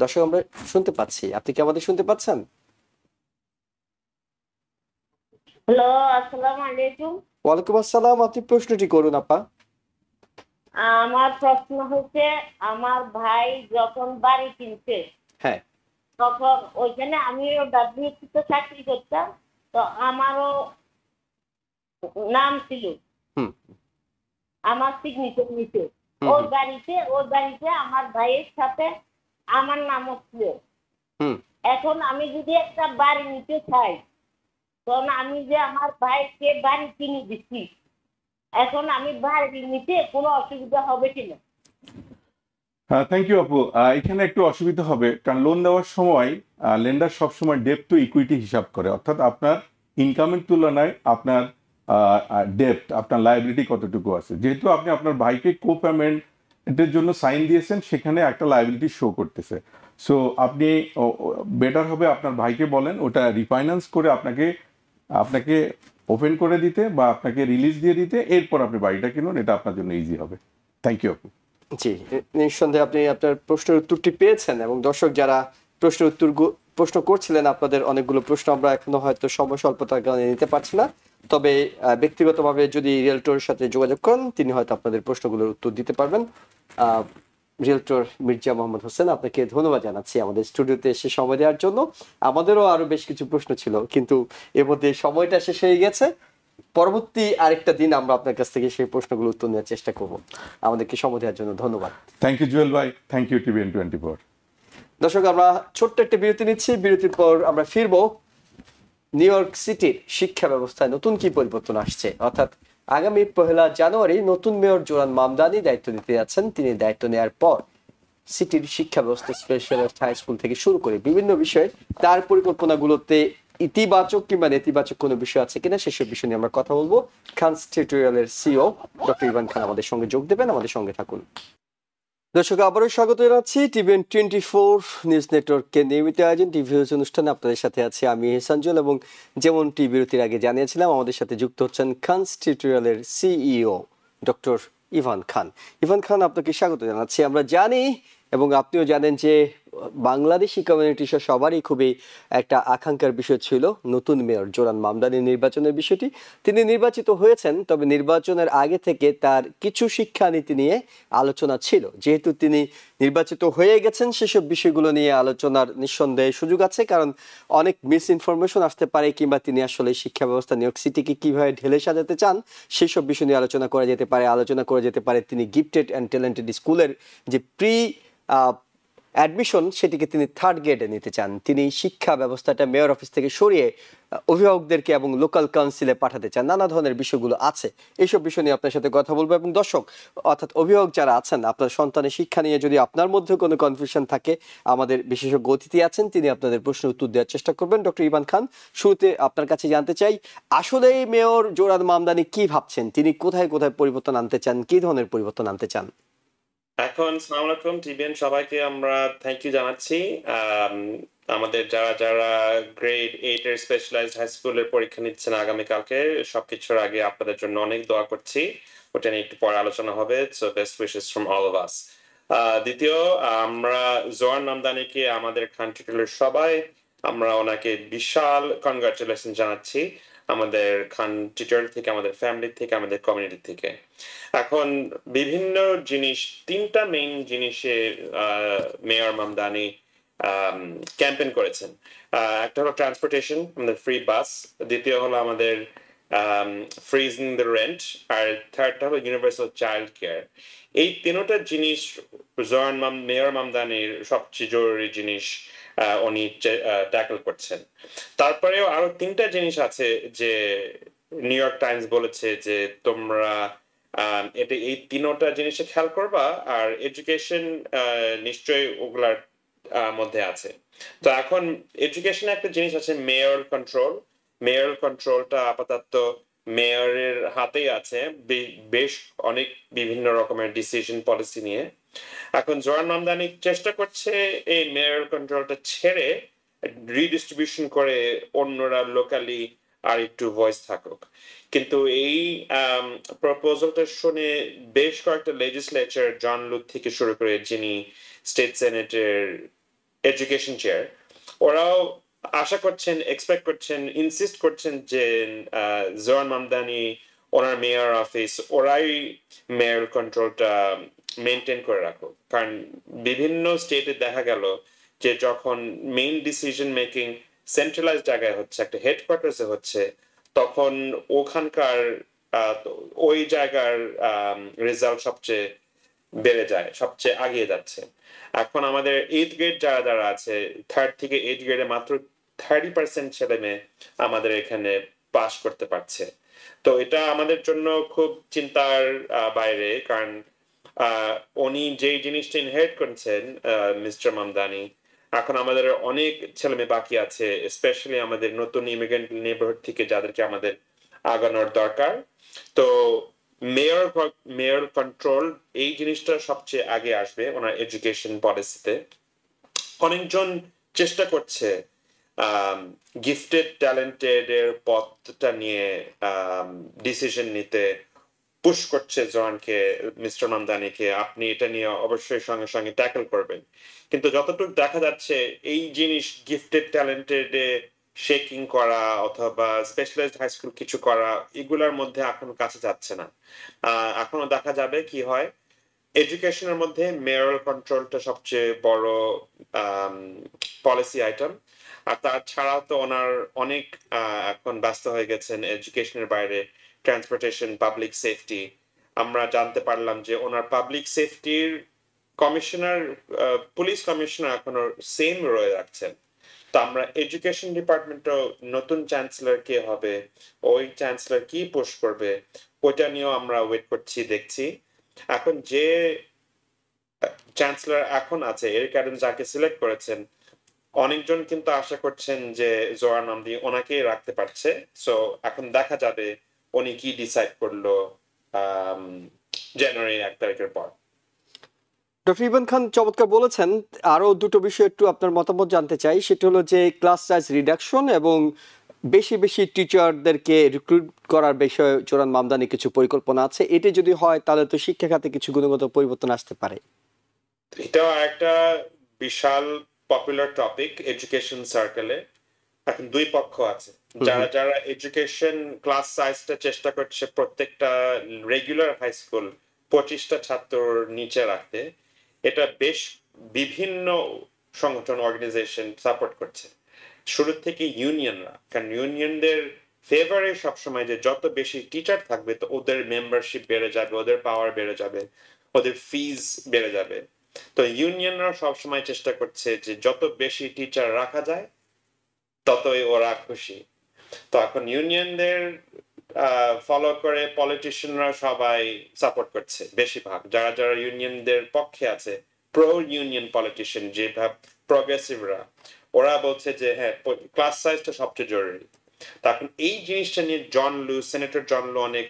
দর্শক, আমরা শুনতে পাচ্ছি, আপনি কি আমাদের শুনতে পাচ্ছেন? হ্যালো, আসসালামু আলাইকুম। ওয়ালাইকুম আসসালাম, আপনি প্রশ্নটি করুন আপা। আমার প্রশ্ন হচ্ছে, আমার ভাই যখন বাড়ি কিনছে হ্যাঁ, তখন ওইখানে আমিও ডাব্লিউসিতে চাকরি করতাম, তো আমারও নাম ছিল, হুম আমার সিগনেচার নিচে। হুম, ওই বাড়িতে আমার ভাইয়ের সাথে আমার নামও ছিল। হুম। এখন আমি যদি একটা বাড়ি নিতে চাই, তখন আমি যে আমার ভাইকে বাড়ি কিনে দিচ্ছি, এখন আমি বাড়ি নিতে কোনো অসুবিধা হবে কিনা? থ্যাংক ইউ আপু। এখানে একটু অসুবিধা হবে, কারণ লোন দেওয়ার সময় লেন্ডার সবসময় ডেপ্ট টু ইকুইটি হিসাব করে, অর্থাৎ আপনার ইনকামের তুলনায় আপনার ডেপ্ট, আপনার লায়াবিলিটি কতটুকু আছে। যেহেতু আপনি আপনার ভাইকে কো পেমেন্টের জন্য সাইন দিয়েছেন, সেখানে একটা লায়াবিলিটি শো করতেছে। সো আপনি বেটার হবে আপনার ভাইকে বলেন ওটা রিফাইন্যান্স করে আপনাকে ওপেন করে দিতে বা আপনাকে রিলিজ দিয়ে দিতে, এরপর আপনি বাড়িটা কিনুন, এটা আপনার জন্য ইজি হবে। থ্যাংক ইউ আপু। জি, নিঃসন্দেহে আপনি আপনার প্রশ্নের উত্তরটি পেয়েছেন, এবং দর্শক যারা প্রশ্ন করছিলেন, আপনাদের অনেকগুলো প্রশ্ন আমরা এখনো হয়তো সময় স্বল্পতার কারণে নিতে পারছি না। তবে ব্যক্তিগতভাবে যদি রিয়েলটরের সাথে যোগাযোগ করেন, তিনি হয়তো আপনাদের প্রশ্নগুলোর উত্তর দিতে পারবেন। রিয়েলটর মির্জা মোহাম্মদ হোসেন, আপনাকে ধন্যবাদ জানাচ্ছি আমাদের স্টুডিওতে এসে সময় দেওয়ার জন্য। আমাদেরও আরো বেশ কিছু প্রশ্ন ছিল, কিন্তু এর মধ্যে সময়টা শেষ হয়ে গেছে। পরবর্তী আরেকটা দিন আমরা আপনার কাছ থেকে সেই প্রশ্নগুলো উত্তর নেওয়ার চেষ্টা করব। আমাদেরকে সময় দেওয়ার জন্য ধন্যবাদ। থ্যাংক ইউ জুয়েল ভাই, থ্যাংক ইউ টিভিএন 24। দর্শক, আমরা ছোট্ট একটা বিরতি নিচ্ছি। বিরতির পর আমরা ফিরবো। নিউ ইয়র্ক সিটির শিক্ষা ব্যবস্থায় নতুন কি পরিবর্তন আসছে, অর্থাৎ আগামী 1 জানুয়ারি নতুন মেয়র জোরান মামদানি দায়িত্ব নিতে যাচ্ছেন। তিনি দায়িত্ব নেওয়ার পর সিটির শিক্ষা ব্যবস্থা, স্পেশালাইজড হাই স্কুল থেকে শুরু করে বিভিন্ন বিষয়ে তার পরিকল্পনাগুলোতে ইতিবাচক কিংবা নেতিবাচক কোনো বিষয় আছে কিনা, সেসব বিষয় নিয়ে আমরা কথা বলবো। খানস টিউটোরিয়ালের সিও ডক্টর ইভান খান আমাদের সঙ্গে যোগ দেবেন। আমাদের সঙ্গে থাকুন। দর্শক, আবারও স্বাগত জানাচ্ছি টিভিএন 24 নিউজ নেটওয়ার্কের নিয়মিত আয়োজন টিভি অনুষ্ঠানে। আপনাদের সাথে আছি আমি এহসান জুয়েল, এবং যেমনটি বিরতির আগে জানিয়েছিলাম, আমাদের সাথে যুক্ত হচ্ছেন খানস টিউটোরিয়ালের সিইও ডক্টর ইভান খান। ইভান খান, আপনাকে স্বাগত জানাচ্ছি। আমরা জানি এবং আপনিও জানেন যে বাংলাদেশি কমিউনিটি সবারই খুবই একটা আকাঙ্ক্ষার বিষয় ছিল নতুন মেয়র জোরান মামদানি নির্বাচনের বিষয়টি। তিনি নির্বাচিত হয়েছেন, তবে নির্বাচনের আগে থেকে তার কিছু শিক্ষানীতি নিয়ে আলোচনা ছিল। যেহেতু তিনি নির্বাচিত হয়ে গেছেন, সেসব বিষয়গুলো নিয়ে আলোচনার নিঃসন্দেহে সুযোগ আছে, কারণ অনেক মিস ইনফরমেশন আসতে পারে, কিংবা তিনি আসলে শিক্ষা ব্যবস্থা নিউ ইয়র্ক সিটিকে কিভাবে ঢেলে সাজাতে চান সেসব বিষয় নিয়ে আলোচনা করা যেতে পারে। তিনি গিফটেড অ্যান্ড ট্যালেন্টেড স্কুলের যে অ্যাডমিশন সেটিকে তিনি থার্ড গ্রেডে নিতে চান। তিনি শিক্ষা ব্যবস্থাটা মেয়র অফিস থেকে সরিয়ে অভিভাবকদেরকে এবং লোকাল কাউন্সিলে পাঠাতে চান। নানা ধরনের বিষয়গুলো আছে, এইসব বিষয় নিয়ে আপনার সাথে কথা বলবো। এবং দর্শক অর্থাৎ অভিভাবক যারা আছেন, আপনার সন্তানের শিক্ষা নিয়ে যদি আপনার মধ্যে কোনো কনফিউশন থাকে, আমাদের বিশেষজ্ঞ অতিথি আছেন, তিনি আপনাদের প্রশ্নের উত্তর দেওয়ার চেষ্টা করবেন। ডক্টর ইবান খান, শুরুতে আপনার কাছে জানতে চাই, আসলে মেয়র জোরান মামদানি কি ভাবছেন? তিনি কোথায় কোথায় পরিবর্তন আনতে চান, কি ধরনের পরিবর্তন আনতে চান? এখন সালাম আলাইকুম টিবিএন সবাইকে আমরা থ্যাংক ইউ জানাচ্ছি। আমাদের যারা যারা গ্রেড 8 এর স্পেশালাইজড হাই স্কুলের পরীক্ষা নিচ্ছেন আগামীকালকে, সবকিছুর আগে আপনাদের জন্য অনেক দোয়া করছি। ওটা নিয়ে একটু পরে আলোচনা হবে। So best wishes from all of us. দ্বিতীয়, আমরা জোয়ান মামদানিকে আমাদের খান টিটুলের সবাই আমরা ওনাকে বিশাল কনগ্রাচুলেশন জানাচ্ছি, আমাদের খান টিউটোরিয়াল থেকে, আমাদের ফ্যামিলি থেকে, আমাদের কমিউনিটি থেকে। এখন বিভিন্ন জিনিস, তিনটা মেইন জিনিসে মেয়র মামদানি ক্যাম্পেইন করেছেন। একটা হলো ট্রান্সপোর্টেশন, আমাদের ফ্রি বাস। দ্বিতীয় হলো আমাদের ফ্রিজিং দ্য রেন্ট। আর থার্ডটা হলো ইউনিভার্সাল চাইল্ড কেয়ার। এই তিনটা জিনিস মেয়র মামদানির সবচেয়ে জরুরি জিনিস উনি ট্যাকল করছেন। তারপরেও আরো তিনটা জিনিস আছে যে নিউ ইয়র্ক টাইমস বলেছে যে তোমরা এটা এই তিনটা জিনিসে খেয়াল করবা, আর এডুকেশন নিশ্চয়ই ওগুলার মধ্যে আছে। তো এখন এডুকেশন একটা জিনিস আছে মেয়র কন্ট্রোল। মেয়র কন্ট্রোলটা আপাতত মেয়রের হাতেই আছে, বেশ অনেক বিভিন্ন রকমের ডিসিশন পলিসি নিয়ে। এখন জোয়ান মামদানি চেষ্টা করছে এই মেয়র কন্ট্রোলটা ছেড়ে রিডিস্ট্রিবিউশন করে অন্যরা লোকালি আর একটু ভয়েস থাকুক। কিন্তু এই প্রপোজালটা শুনে বেশ কয়েকটা লেজিসলেচার, জন লুথ থেকে শুরু করে যিনি স্টেট সেনেটের এডুকেশন চেয়ার, ওরাও আশা করছেন, এক্সপেক্ট করছেন, ইনসিস্ট করছেন যে জোয়ান মামদানি, ওনার মেয়র অফিস, ওরাই মেয়র কন্ট্রোলটা মেনটেন করে রাখুক। কারণ বিভিন্ন স্টেটে দেখা গেল যে যখন মেইন ডিসিশন মেকিং সেন্ট্রালাইজ জায়গায় হচ্ছে, একটা হেডকোয়ার্টার্সে হচ্ছে, তখন ওখানকার ওই জায়গার রেজাল্ট সবচেয়ে বেড়ে যায়, সবচেয়ে আগিয়ে যাচ্ছে। এখন আমাদের 8th গ্রেড যারা যারা আছে, 3rd থেকে 8th গ্রেডে মাত্র 30% ছেলে মেয়ে আমাদের এখানে পাস করতে পারছে। তো এটা আমাদের জন্য খুব চিন্তার বাইরে, কারণ উনি যেই জিনিসটা ইনহেরিট করেছেন মিস্টার মামদানি, এখন আমাদের অনেক ছেলে মেয়ে বাকি আছে, স্পেশালি আমাদের নতুন ইমিগ্রেন্ট নেইবারহুড থেকে যাদেরকে আমাদের আগানোর দরকার। তো মেয়র কন্ট্রোল এই জিনিসটা সবচেয়ে আগে আসবে ওনার এডুকেশন পলিসিতে। অনেকজন চেষ্টা করছে গিফটেড ট্যালেন্টেড এর পথটা নিয়ে ডিসিশন নিতে, পুশ করছে জোয়ানকে, মিস্টার মামদানিকে, আপনি এটা নিয়ে অবশ্যই সঙ্গে সঙ্গে ট্যাকল করবেন। কিন্তু যতটুকু দেখা যাচ্ছে এই জিনিস গিফটেড ট্যালেন্টেড এ শেকিং করা অথবা স্পেশালাইজড হাই স্কুল কিছু করা, এগুলোর মধ্যে এখনো কাছে যাচ্ছে না। এখনো দেখা যাবে কি হয়। এডুকেশনের মধ্যে মেয়রাল কন্ট্রোলটা সবচেয়ে বড় পলিসি আইটেম। আর তাছাড়াও তো ওনার অনেক এখন ব্যস্ত হয়ে গেছেন এডুকেশনের বাইরে, ট্রান্সপোর্টেশন, পাবলিক সেফটি। আমরা জানতে পারলাম যে ওনার পাবলিক সেফটির কমিশনার, পুলিশ কমিশনার এখনো সেম রয়ে রাখছেন। তো আমরা এডুকেশন ডিপার্টমেন্টও নতুন চ্যান্সেলর কে হবে, ওই চ্যান্সেলর কি পুশ করবে, ওইটা নিয়েও আমরা ওয়েট করছি, দেখছি। এখন যে চ্যান্সেলর এখন আছে, এরিক অ্যাডামস যাকে সিলেক্ট করেছেন, অনেকজন কিন্তু আশা করছেন যে জোয়ান মামদানি ওনাকেই রাখতে পারছে। সো এখন দেখা যাবে উনি কি ডিসাইড করলো জানুয়ারি 1 তারিখের পর। ডক্টর ইবান খান চমৎকার বলেছেন। আরো দুটো বিষয় একটু আপনার মতামত জানতে চাই। সেটা হলো যে ক্লাস সাইজ রিডাকশন এবং বেশি বেশি টিচারদেরকে রিক্রুট করার বিষয়ে জোরান মামদানি কিছু পরিকল্পনা আছে। এটি যদি হয় তাহলে তো শিক্ষা খাতে কিছু গুণগত পরিবর্তন আসতে পারে। এটাও একটা বিশাল পপুলার টপিক এডুকেশন সার্কেলে। এখন দুই পক্ষ আছে, যারা যারা এডুকেশন ক্লাস সাইজটা চেষ্টা করছে প্রত্যেকটা রেগুলার হাই স্কুল 25টা ছাত্রর নিচে রাখতে, এটা বেশ বিভিন্ন সংগঠন, অর্গানাইজেশন সাপোর্ট করছে। শুরু থেকে ইউনিয়নরা, কারণ ইউনিয়নদের ফেভারে সবসময় যে যত বেশি টিচার থাকবে তো ওদের মেম্বারশিপ বেড়ে যাবে, ওদের পাওয়ার বেড়ে যাবে, ওদের ফিজ বেড়ে যাবে। তো ইউনিয়নরা সবসময় চেষ্টা করছে যে যত বেশি টিচার রাখা যায় ততই ওরা খুশি। তো এখন ইউনিয়নদের ফলো করে পলিটিশিয়ানরা সবাই সাপোর্ট করছে, বেশিরভাগ যারা যারা ইউনিয়নদের পক্ষে আছে, প্রো ইউনিয়ন পলিটিশিয়ান যেভাবে প্রগ্রেসিভরা, ওরা বলছে যে হ্যাঁ ক্লাস সাইজটা সবচেয়ে জরুরি। তা এখন এই জিনিসটা নিয়ে সেনেটর জন লু অনেক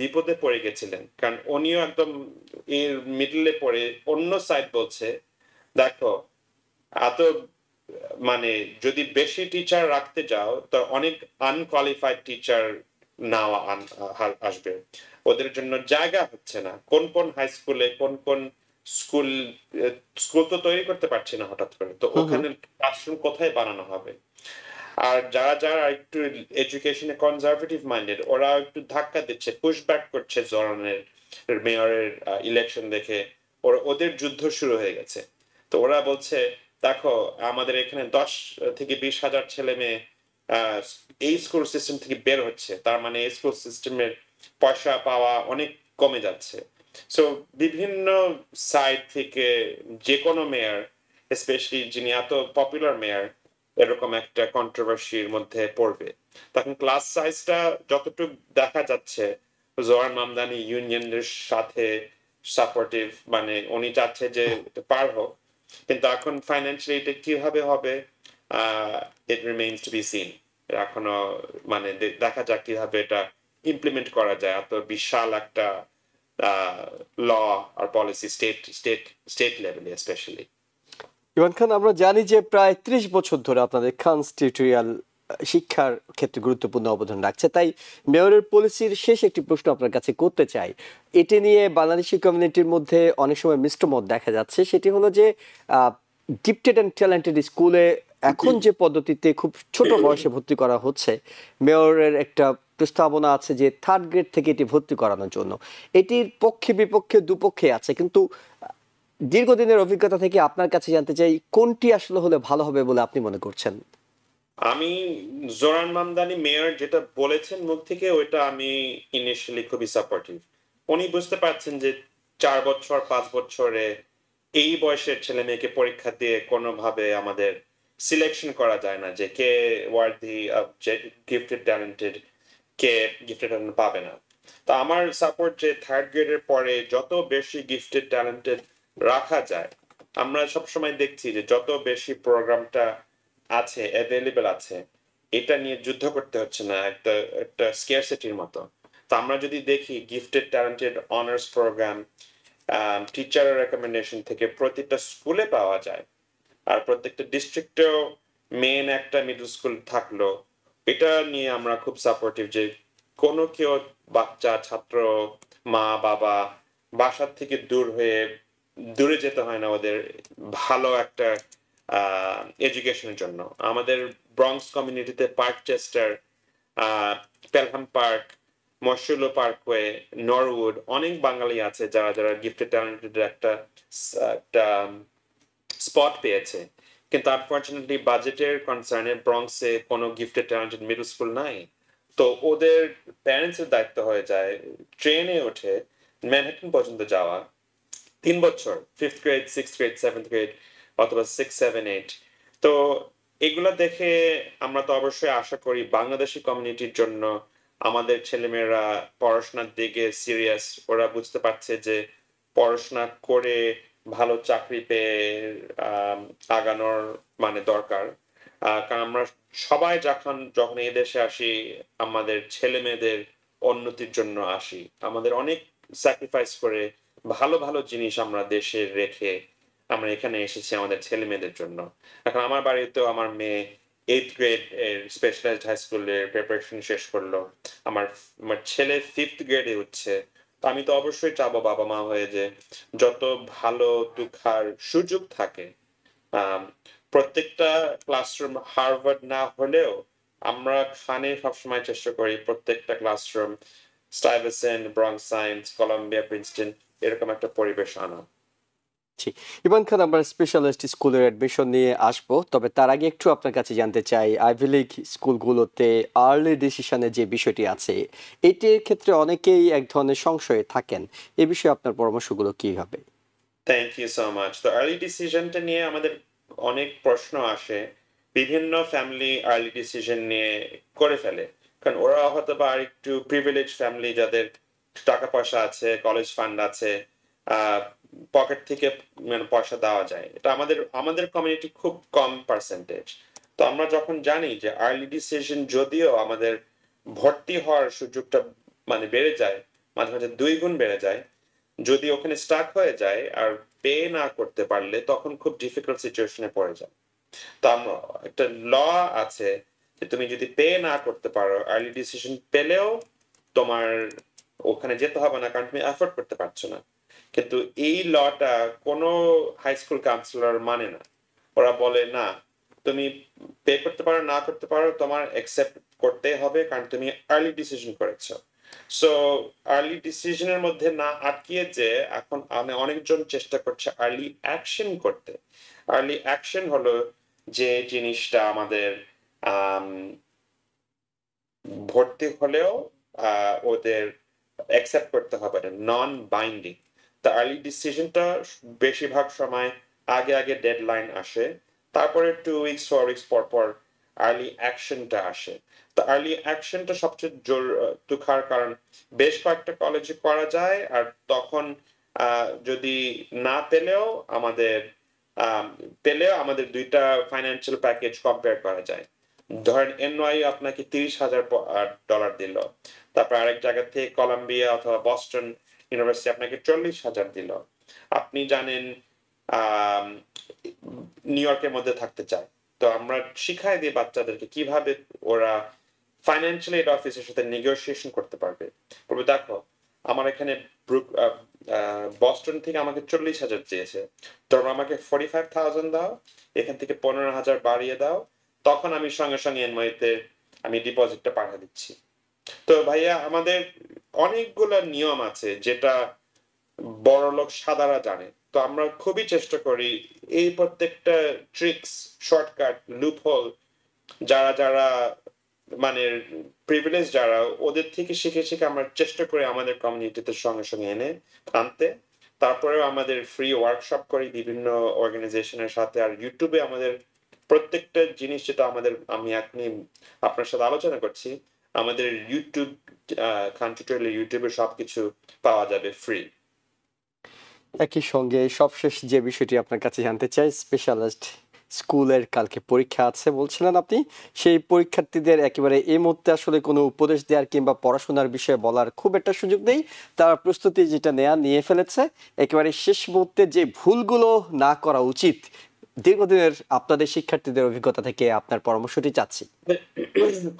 বিপদে পড়ে গেছিলেন, কারণ উনিও একদম এর মিডলে পড়ে অন্য সাইড বলছে দেখো এত মানে যদি বেশি টিচার রাখতে যাও তো অনেক আনকোয়ালিফাইড টিচার নাও আসবে, ওদের জন্য জায়গা হচ্ছে না, কোন কোন হাই স্কুলে কোন কোন স্কুল স্কুল তো তৈরি করতে পারছে না হঠাৎ করে, তো ওখানে ক্লাসরুম কোথায় বানানো হবে। আর যারা যারা একটু এডুকেশনে কনজারভেটিভ মাইন্ডেড ওরা একটু ধাক্কা দিচ্ছে, পুশব্যাক করছে জরানের মেয়রের ইলেকশন দেখে, ওদের যুদ্ধ শুরু হয়ে গেছে। তো ওরা বলছে দেখো আমাদের এখানে 10 থেকে 20,000 ছেলে মেয়ে এই স্কুল সিস্টেম থেকে বের হচ্ছে, তার মানে এই স্কুল সিস্টেমের পয়সা পাওয়া অনেক কমে যাচ্ছে। সো বিভিন্ন সাইড থেকে যে কোনো মেয়র, স্পেশালি যিনি এত পপুলার মেয়র, এরকম একটা কন্ট্রোভার্সির মধ্যে পড়বে। তখন ক্লাস সাইজটা যতটুকু দেখা যাচ্ছে জোয়ার মামদানি ইউনিয়নের সাথে সাপোর্টিভ, মানে উনি চাচ্ছে যে পার হোক, কিন্তু এখন ফাইন্যান্সিয়ালি এটা কিভাবে হবে ইট রিমেইনস টু বি সিন। এখনো মানে দেখা যাক কিভাবে এটা ইমপ্লিমেন্ট করা যায়, এত বিশাল একটা ল আর পলিসি স্টেট লেভেলে স্পেশালি। ইভান খান, আমরা জানি যে প্রায় 30 বছর ধরে আপনাদের কনস্টিটিউশনাল শিক্ষার ক্ষেত্রে গুরুত্বপূর্ণ অবদান রাখছে, তাই মেয়রের পলিসির শেষ একটি প্রশ্ন আপনার কাছে করতে চাই। এটি নিয়ে বাংলাদেশি কমিউনিটির মধ্যে অনেক সময় মিশ্র মত দেখা যাচ্ছে, সেটি হলো যে গিফটেড অ্যান্ড ট্যালেন্টেড স্কুলে এখন যে পদ্ধতিতে খুব ছোট বয়সে ভর্তি করা হচ্ছে, মেয়রের একটা প্রস্তাবনা আছে যে 3rd গ্রেড থেকে এটি ভর্তি করানোর জন্য। এটির পক্ষে বিপক্ষে দুপক্ষে আছে, কিন্তু দীর্ঘদিনের অভিজ্ঞতা থেকে আপনার কাছে জানতে চাই কোনটি আসলে হলে ভালো হবে বলে আপনি মনে করছেন? আমি জোরান মামদানি মেয়র যেটা বলেছেন মুখ থেকে, ওইটা আমি ইনিশিয়ালি খুবই সাপোর্টিভ। উনি বুঝতে পারছেন যে 4 বছর 5 বছরে এই বয়সের ছেলে মেয়েকে পরীক্ষা দিয়ে কোনোভাবে আমাদের সিলেকশন করা যায় না যে কে ওয়ার্দি অফ গিফটেড ট্যালেন্টেড, কে গিফটেড ট্যালেন্ট পাবে না। তো আমার সাপোর্ট যে 3rd গ্রেডের পরে যত বেশি গিফটেড ট্যালেন্টেড রাখা যায়। আমরা সবসময় দেখছি যে যত বেশি প্রোগ্রামটা আছে অ্যাভেলেবল আছে, এটা নিয়ে যুদ্ধ করতে হচ্ছে না একটা স্কেয়ারসিটির মতো। তো আমরা যদি দেখি গিফটেড ট্যালেন্টেড অনার্স প্রোগ্রাম টিচারের রেকমেন্ডেশন থেকে প্রতিটা স্কুলে পাওয়া যায়, আর প্রত্যেকটা ডিস্ট্রিক্টেও মেন একটা মিডল স্কুল থাকলো, এটা নিয়ে আমরা খুব সাপোর্টিভ যে কোনো কেউ বাচ্চা ছাত্র মা বাবা বাসার থেকে দূরে যেতে হয় না ওদের ভালো একটা এডুকেশনের জন্য। আমাদের ব্রঙ্কস কমিউনিটিতে Parkchester, Pelham Park, Mosholu Parkway, Norwood অনেক বাঙালি আছে যারা যারা গিফটেড ট্যালেন্টেড একটা স্পট পেয়েছে, কিন্তু আনফরচুনেটলি বাজেটের কনসার্নে ব্রঙ্কসে কোনো গিফটেড ট্যালেন্টেড মিডল স্কুল নাই। তো ওদের প্যারেন্টসের দায়িত্ব হয়ে যায় ট্রেনে উঠে ম্যানহাটন পর্যন্ত যাওয়া 3 বছর, 5th grade 6th grade 7th grade অথবা 6, 7, 8। তো এগুলা দেখে আমরা তো অবশ্যই আশা করি বাংলাদেশি কমিউনিটির জন্য আমাদের ছেলেমেয়েরা পড়াশোনার দিকে সিরিয়াস, ওরা বুঝতে পারছে যে পড়াশোনা করে ভালো চাকরি পেয়ে আগানোর মানে দরকার। কারণ আমরা সবাই যখন এই দেশে আসি আমাদের ছেলে মেয়েদের উন্নতির জন্য আসি, আমাদের অনেক স্যাক্রিফাইস করে ভালো ভালো জিনিস আমরা দেশে রেখে আমরা এখানে এসেছি আমাদের ছেলে মেয়েদের জন্য। এখন আমার বাড়িতেও আমার মেয়ে 8th গ্রেড এর স্পেশালাইজড হাই স্কুলের প্রিপারেশন শেষ করলো, আমার ছেলে 5th গ্রেডে উঠছে। তো আমি তো অবশ্যই চাবো বাবা মা হয়ে যে যত ভালো দুঃখার সুযোগ থাকে, প্রত্যেকটা ক্লাসরুম হার্ভার্ড না হলেও আমরা খানে সবসময় চেষ্টা করি প্রত্যেকটা classroom Stuyvesant, Bronx science, Columbia, Princeton এরকম একটা পরিবেশ আনা। ইভান খান, আমরা স্পেশালিস্ট স্কুলের অ্যাডমিশন নিয়ে আসবো, তবে তার আগে একটু আপনার কাছে জানতে চাই আইভি লীগ স্কুলগুলোতে আর্লি ডিসিশনের যে বিষয়টি আছে, এটির ক্ষেত্রে অনেকেই এক ধরনের সংশয়ে থাকেন, এ বিষয়ে আপনার পরামর্শগুলো কি হবে? Thank you so much. তো আর্লি ডিসিশনটা নিয়ে আমাদের অনেক প্রশ্ন আসে। বিভিন্ন ফ্যামিলি আর্লি ডিসিশন নিয়ে করে ফেলে, কারণ ওরা হয়তো বা একটু প্রিভিলেজ ফ্যামিলি, যাদের টাকা পয়সা আছে, কলেজ ফান্ড আছে, পকেট থেকে মানে পয়সা দেওয়া যায়। এটা আমাদের আমাদের কমিউনিটি খুব কম পার্সেন্টেজ। তো আমরা যখন জানি যে আর্লি ডিসিশন যদিও আমাদের ভর্তি হওয়ার সুযোগটা মানে বেড়ে যায়, মাঝে মাঝে 2 গুণ বেড়ে যায়, যদি ওখানে স্টাক হয়ে যায় আর পে না করতে পারলে তখন খুব ডিফিকাল্ট সিচুয়েশনে পড়ে যায়। তো আমরা একটা ল আছে যে তুমি যদি পে না করতে পারো, আর্লি ডিসিশন পেলেও তোমার ওখানে যেতে হবে না, কারণ তুমি এফোর্ড করতে পারছো না। কিন্তু এই লটা কোনো হাই স্কুল কাউন্সিলর মানে না। ওরা বলে না, তুমি পে করতে পারো না করতে পারো, তোমার অ্যাকসেপ্ট করতে হবে, কারণ তুমি আর্লি ডিসিশন করেছো। সো আর্লি ডিসিশনের মধ্যে না আটকিয়ে যে এখন অনেকজন চেষ্টা করছে আর্লি অ্যাকশন করতে। আর্লি অ্যাকশন হলো যে জিনিসটা আমাদের আম, ভর্তি হলেও ওদের অ্যাকসেপ্ট করতে হবে না, নন বাইন্ডিং। তো আর্লি ডিসিশনটা বেশিরভাগ সময় আগে আগে ডেডলাইন আসে, তারপরে 2 উইকস 4 উইকস পর পর আর্লি অ্যাকশনটা আসে। তো আর্লি অ্যাকশনটা সবচেয়ে দুঃখার, কারণ বেশ কয়েকটা কলেজে করা যায়, আর তখন যদি না পেলেও আমাদের আমাদের 2টা ফাইন্যান্সিয়াল প্যাকেজ কম্পেয়ার করা যায়। ধরেন এনওয়াই আপনাকে $30,000 দিল, তারপর আরেক জায়গা থেকে কলম্বিয়া অথবা বস্টন ইউনিভার্সিটি আপনাকে $40,000 দিল। আপনি জানেন নিউ ইয়র্কের মধ্যে থাকতে চায়, তো আমরা শিখাই দিই বাচ্চাদেরকে কিভাবে ওরা ফাইন্যান্সিয়াল এড অফিসের সাথে নেগোসিয়েশন করতে পারবে। তবে দেখো, আমার এখানে বস্টন থেকে আমাকে 40,000 চেয়েছে, তোমরা আমাকে 45,000 দাও, এখান থেকে 15,000 বাড়িয়ে দাও, তখন আমি সঙ্গে সঙ্গে এনওয়াইতে আমি ডিপোজিটটা পাঠিয়ে দিচ্ছি। তো ভাইয়া, আমাদের অনেকগুলো নিয়ম আছে যেটা বড় লোক সাদারা জানে। তো আমরা খুবই চেষ্টা করি এই প্রত্যেকটা ট্রিক্স, শর্টকাট, লুপহোল যারা যারা মানে প্রিভিলেজ যারা, ওদের থেকে শিখে শিখে আমরা চেষ্টা করি আমাদের কমিউনিটিতে সঙ্গে সঙ্গে এনে আনতে। তারপরেও আমাদের ফ্রি ওয়ার্কশপ করি বিভিন্ন অর্গানাইজেশনের সাথে, আর ইউটিউবে আমাদের প্রত্যেকটা জিনিস যেটা আমি এখনই আপনার সাথে আলোচনা করছি, আমাদের ইউটিউব খান টিউটোরিয়াল ইউটিউবে সবকিছু পাওয়া যাবে ফ্রি। একই সঙ্গে সবশেষ যে বিষয়টি আপনার কাছে জানতে চাই, স্পেশালিস্ট স্কুলের কালকে পরীক্ষা আছে বলছিলেন আপনি, সেই পরীক্ষার্থীদের একেবারে এই মুহূর্তে আসলে কোনো উপদেশ দেওয়ার কিংবা পড়াশোনার বিষয়ে বলার খুব একটা সুযোগ নেই, তারা প্রস্তুতি যেটা নিয়ে ফেলেছে, একেবারে শেষ মুহূর্তে যে ভুলগুলো না করা উচিত, দীর্ঘদিনের আপনাদের শিক্ষার্থীদের অভিজ্ঞতা থেকে আপনার পরামর্শটি চাচ্ছি।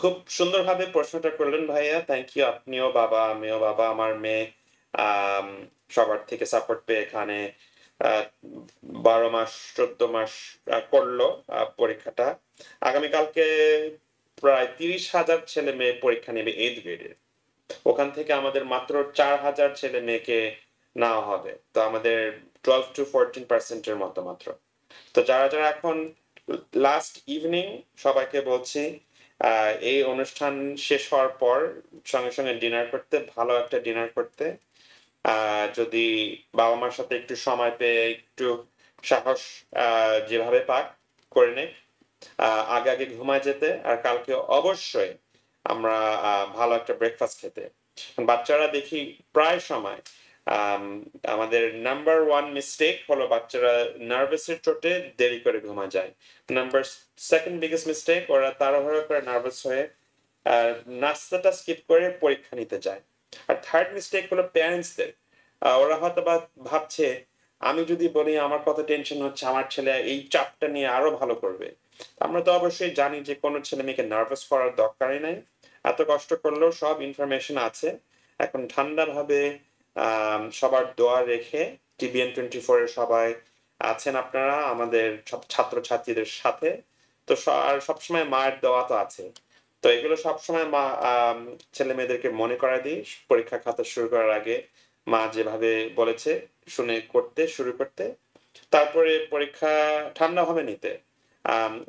খুব সুন্দরভাবে প্রশ্নটা করলেন ভাইয়া, থ্যাংক ইউ। আপনিও বাবা, আমিও বাবা, আমার মেয়ে সবার থেকে সাপোর্ট পেয়ে এখানে 12 মাস 14 মাস করলো পরীক্ষাটা। আগামীকালকে প্রায় 30,000 ছেলে মেয়ে পরীক্ষা নেবে 8th গ্রেডের। ওখান থেকে আমাদের মাত্র 4,000 ছেলে মেয়েকে নেওয়া হবে, তো আমাদের 12 to 14% মতো মাত্র। তো যারা যারা এখন লাস্ট ইভিনিং, সবাইকে বলছি এই অনুষ্ঠান শেষ হওয়ার পর সঙ্গে সঙ্গে ডিনার করতে, ভালো একটা ডিনার করতে, যদি বাবা মার সাথে একটু সময় পেয়ে একটু সাহস যেভাবে পাক করে নে, আগে আগে ঘুমায় যেতে, আর কালকে অবশ্যই আমরা ভালো একটা ব্রেকফাস্ট খেতে। বাচ্চারা দেখি প্রায় সময় আমাদের নাম্বার 1 মিস্টেক হলো বাচ্চারা নার্ভাসের চোটে দেরি করে ঘুমা যায়। নাম্বার 2nd বিগেস্ট মিস্টেক, ওরা তাড়াহুড়ো করে নার্ভাস হয়ে নাস্তাটা স্কিপ করে পরীক্ষা নিতে যায়। আর 3rd মিস্টেক হলো প্যারেন্টসদের, ওরা হয়তো বা ভাবছে আমি যদি বলি আমার কত টেনশন হচ্ছে, আমার ছেলে এই চাপটা নিয়ে আরো ভালো করবে। আমরা তো অবশ্যই জানি যে কোনো ছেলে মেয়েকে নার্ভাস করার দরকারই নাই, এত কষ্ট করলেও সব ইনফরমেশন আছে। এখন ঠান্ডা ভাবে সবার দোয়া রেখে TBN 24 এর সবাই আছেন আপনারা আমাদের ছাত্র ছাত্রীদের সাথে, তো আর সবসময় মায়ের দোয়া তো আছে। তো এগুলো সবসময় মা ছেলে মেয়েদেরকে মনে করা দিই পরীক্ষা খাতা শুরু করার আগে, মা যেভাবে বলেছে শুনে করতে শুরু করতে। তারপরে পরীক্ষা ঠান্ডা ভাবে নিতে।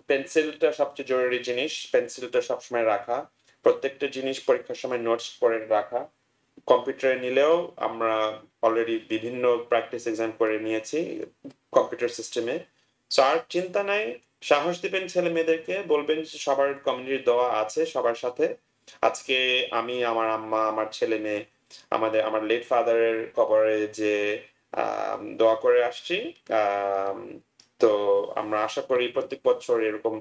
পেন্সিলটা সবচেয়ে জরুরি জিনিস, পেন্সিলটা সবসময় রাখা, প্রত্যেকটা জিনিস পরীক্ষার সময় নোটস করে রাখা। কম্পিউটারে নিলেও আমরা অলরেডি বিভিন্ন প্র্যাকটিস এক্সাম করে নিয়েছি কম্পিউটার সিস্টেমে। সো আর চিন্তা নাই, সাহস দিবেন ছেলে মেয়েদেরকে, বলবেন যে সবার কমিউনিটির দোয়া আছে সবার সাথে। আজকে আমি, আমার আম্মা, আমার ছেলে মেয়ে, আমার লেট ফাদারের কবরে যে দোয়া করে আসছি। তো আমরা আশা করি প্রত্যেক বছর এরকম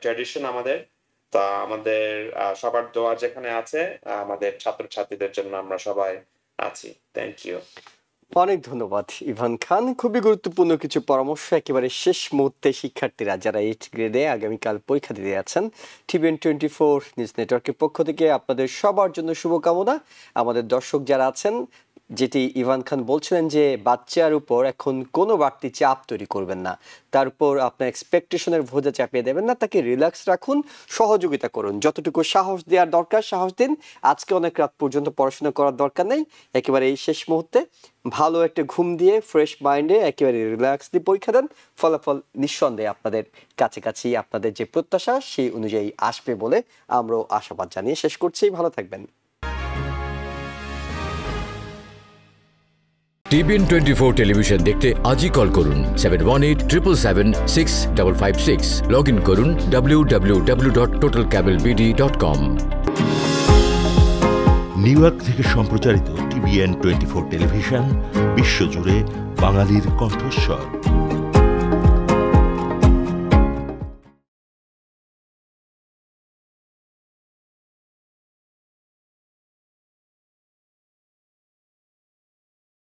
ট্র্যাডিশন আমাদের। তা আমাদের সবার দোয়া যেখানে আছে, আমাদের ছাত্রছাত্রীদের জন্য আমরা সবাই আছি। Thank you. অনেক ধন্যবাদ ইভান খান। খুবই গুরুত্বপূর্ণ কিছু পরামর্শ একেবারে শেষ মুহূর্তে শিক্ষার্থীরা যারা 8 গ্রেডে আগামীকাল পরীক্ষা দিতে যাচ্ছেন, TVN 24 নিউজ নেটওয়ার্কের পক্ষ থেকে আপনাদের সবার জন্য শুভকামনা। আমাদের দর্শক যারা আছেন, যেটি ইভান খান বলছিলেন যে বাচ্চার উপর এখন কোনো বাড়তি চাপ তৈরি করবেন না, তার উপর আপনার এক্সপেকটেশনের বোঝা চাপিয়ে দেবেন না, তাকে রিল্যাক্স রাখুন, সহযোগিতা করুন, যতটুকু সাহস দেওয়ার দরকার সাহস দিন। আজকে অনেক রাত পর্যন্ত পড়াশোনা করার দরকার নেই, একেবারে এই শেষ মুহূর্তে ভালো একটা ঘুম দিয়ে ফ্রেশ মাইন্ডে একেবারে রিল্যাক্স দিয়ে পরীক্ষা দেন। ফলাফল নিঃসন্দেহে আপনাদের কাছাকাছি আপনাদের যে প্রত্যাশা সেই অনুযায়ী আসবে বলে আমরাও আশাবাদ জানিয়ে শেষ করছি। ভালো থাকবেন। TVN 24 টেলিভিশন দেখতে আজই কল করুন 7187776556। লগ ইন করুন www.totalcablebd.com। নিউ ইয়র্ক থেকে সম্প্রচারিত TVN 24 টেলিভিশন বিশ্বজুড়ে বাঙালির কণ্ঠস্বর।